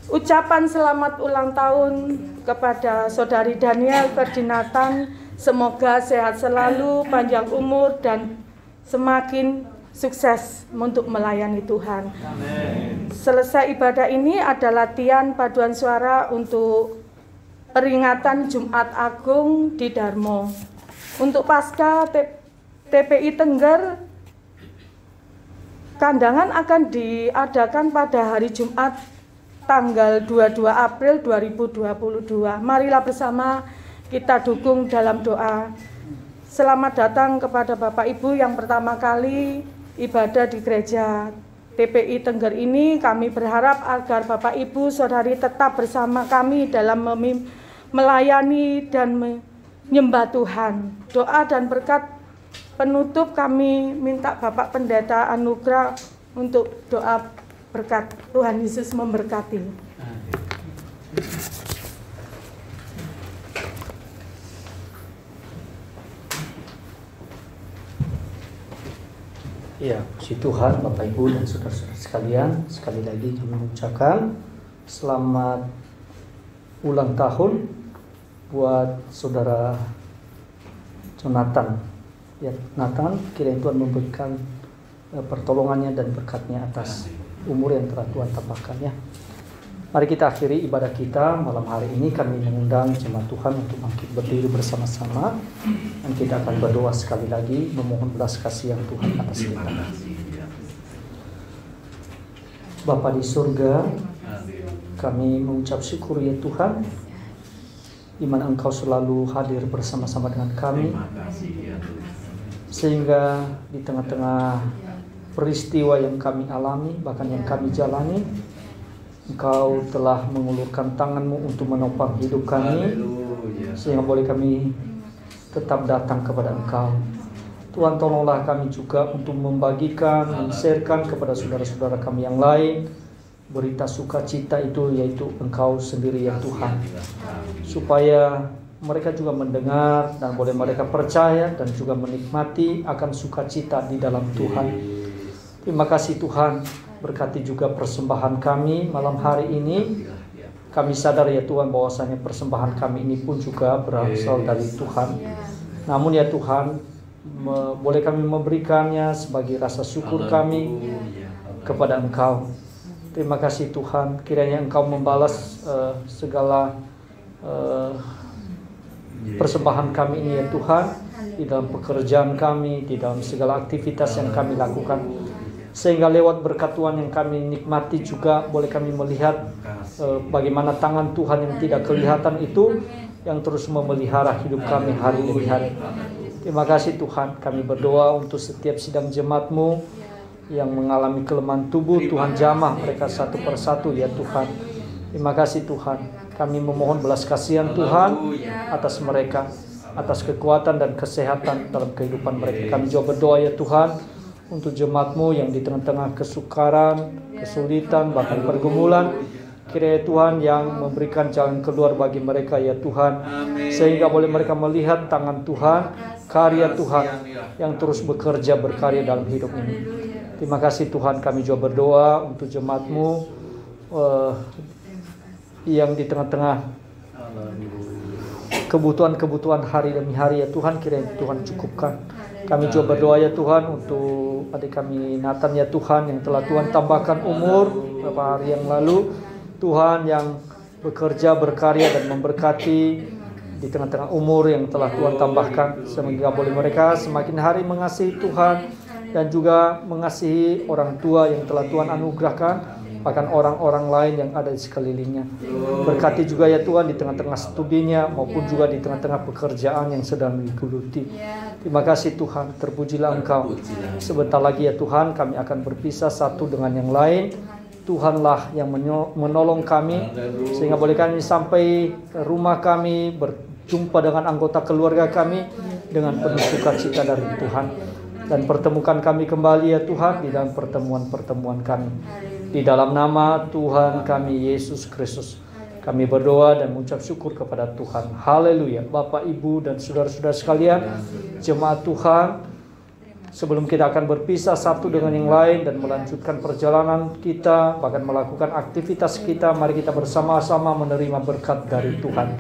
Ucapan selamat ulang tahun kepada Saudari Daniel Ferdinatan, semoga sehat selalu, panjang umur, dan semakin sukses untuk melayani Tuhan. Amen. Selesai ibadah ini ada latihan paduan suara untuk peringatan Jumat Agung di Darmo. Untuk pasca TPI Tengger, kandangan akan diadakan pada hari Jumat tanggal 22 April 2022. Marilah bersama kita dukung dalam doa. Selamat datang kepada Bapak Ibu yang pertama kali ibadah di gereja TPI Tengger ini. Kami berharap agar Bapak Ibu Saudari tetap bersama kami dalam melayani dan menyembah Tuhan. Doa dan berkat penutup kami minta Bapak Pendeta anugerah untuk doa berkat. Tuhan Yesus memberkati. Ya, puji Tuhan, Bapak Ibu dan saudara-saudara sekalian, sekali lagi kami mengucapkan selamat ulang tahun buat saudara Jonathan. Ya, Nathan, kiranya Tuhan memberikan pertolongannya dan berkatnya atas umur yang telah Tuhan tambahkan ya. Mari kita akhiri ibadah kita malam hari ini. Kami mengundang jemaat Tuhan untuk bangkit berdiri bersama-sama, dan kita akan berdoa sekali lagi memohon belas kasih yang Tuhan atas kita. Bapa di surga, kami mengucap syukur ya Tuhan, di mana Engkau selalu hadir bersama-sama dengan kami, sehingga di tengah-tengah peristiwa yang kami alami, bahkan yang kami jalani, Engkau telah mengulurkan tangan-Mu untuk menopang hidup kami, sehingga boleh kami tetap datang kepada Engkau. Tuhan, tolonglah kami juga untuk membagikan, men-sharekan kepada saudara-saudara kami yang lain berita sukacita itu, yaitu Engkau sendiri ya Tuhan, supaya mereka juga mendengar dan boleh mereka percaya dan juga menikmati akan sukacita di dalam Tuhan. Terima kasih Tuhan, berkati juga persembahan kami malam hari ini. Kami sadar ya Tuhan bahwasanya persembahan kami ini pun juga berasal dari Tuhan. Namun ya Tuhan, boleh kami memberikannya sebagai rasa syukur kami kepada Engkau. Terima kasih Tuhan, kiranya Engkau membalas segala persembahan kami ini ya Tuhan, di dalam pekerjaan kami, di dalam segala aktivitas yang kami lakukan, sehingga lewat berkat Tuhan yang kami nikmati juga boleh kami melihat bagaimana tangan Tuhan yang tidak kelihatan itu yang terus memelihara hidup kami hari demi hari. Terima kasih Tuhan, kami berdoa untuk setiap sidang jemaat-Mu yang mengalami kelemahan tubuh. Tuhan jamah mereka satu persatu ya Tuhan. Terima kasih Tuhan, kami memohon belas kasihan Tuhan atas mereka, atas kekuatan dan kesehatan dalam kehidupan mereka. Kami juga berdoa ya Tuhan untuk jemaat-Mu yang di tengah-tengah kesukaran, kesulitan, bahkan pergumulan. Kiranya Tuhan yang memberikan jalan keluar bagi mereka ya Tuhan, sehingga boleh mereka melihat tangan Tuhan, karya Tuhan yang terus bekerja berkarya dalam hidup ini. Terima kasih Tuhan, kami juga berdoa untuk jemaat-Mu yang di tengah-tengah kebutuhan-kebutuhan hari demi hari ya Tuhan, kiranya Tuhan cukupkan. Kami juga berdoa ya Tuhan untuk adik kami Nathan ya Tuhan, yang telah Tuhan tambahkan umur beberapa hari yang lalu. Tuhan yang bekerja, berkarya dan memberkati di tengah-tengah umur yang telah Tuhan tambahkan, sehingga boleh mereka semakin hari mengasihi Tuhan dan juga mengasihi orang tua yang telah Tuhan anugerahkan, bahkan orang-orang lain yang ada di sekelilingnya. Berkati juga ya Tuhan di tengah-tengah studinya maupun juga di tengah-tengah pekerjaan yang sedang digeluti. Terima kasih Tuhan, terpujilah Engkau. Sebentar lagi ya Tuhan, kami akan berpisah satu dengan yang lain. Tuhanlah yang menolong kami, sehingga boleh kami sampai ke rumah kami, berjumpa dengan anggota keluarga kami dengan penuh sukacita dari Tuhan. Dan pertemukan kami kembali ya Tuhan di dalam pertemuan-pertemuan kami. Di dalam nama Tuhan kami Yesus Kristus, kami berdoa dan mengucap syukur kepada Tuhan. Haleluya. Bapak, Ibu, dan saudara-saudara sekalian, jemaat Tuhan, sebelum kita akan berpisah satu dengan yang lain dan melanjutkan perjalanan kita, bahkan melakukan aktivitas kita, mari kita bersama-sama menerima berkat dari Tuhan.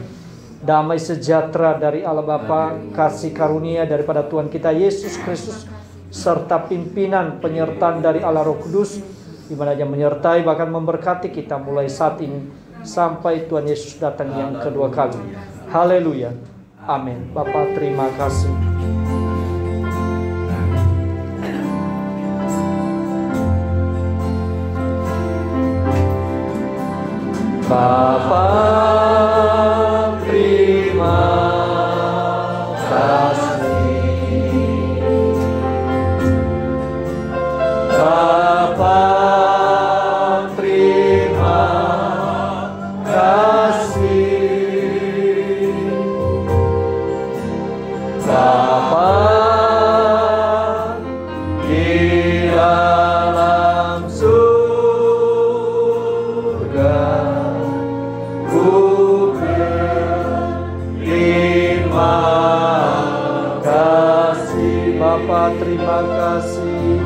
Damai sejahtera dari Allah Bapa, kasih karunia daripada Tuhan kita Yesus Kristus, serta pimpinan penyertaan dari Allah Roh Kudus, di mana Dia menyertai bahkan memberkati kita mulai saat ini sampai Tuhan Yesus datang yang kedua kali. Haleluya. Amin. Bapa, terima kasih. Bapa, terima kasih. Bapa, terima kasih. Bapa di dalam surga, Bapa, terima kasih. Bapa, terima kasih.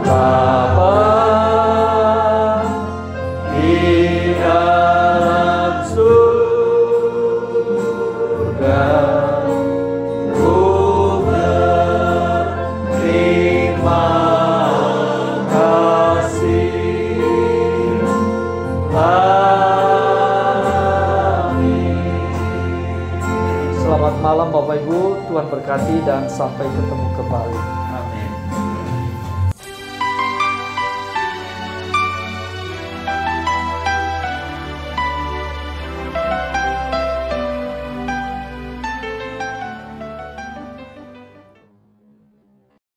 Bapa, terima kasih. Bapa malam Bapak Ibu, Tuhan berkati dan sampai ketemu kembali.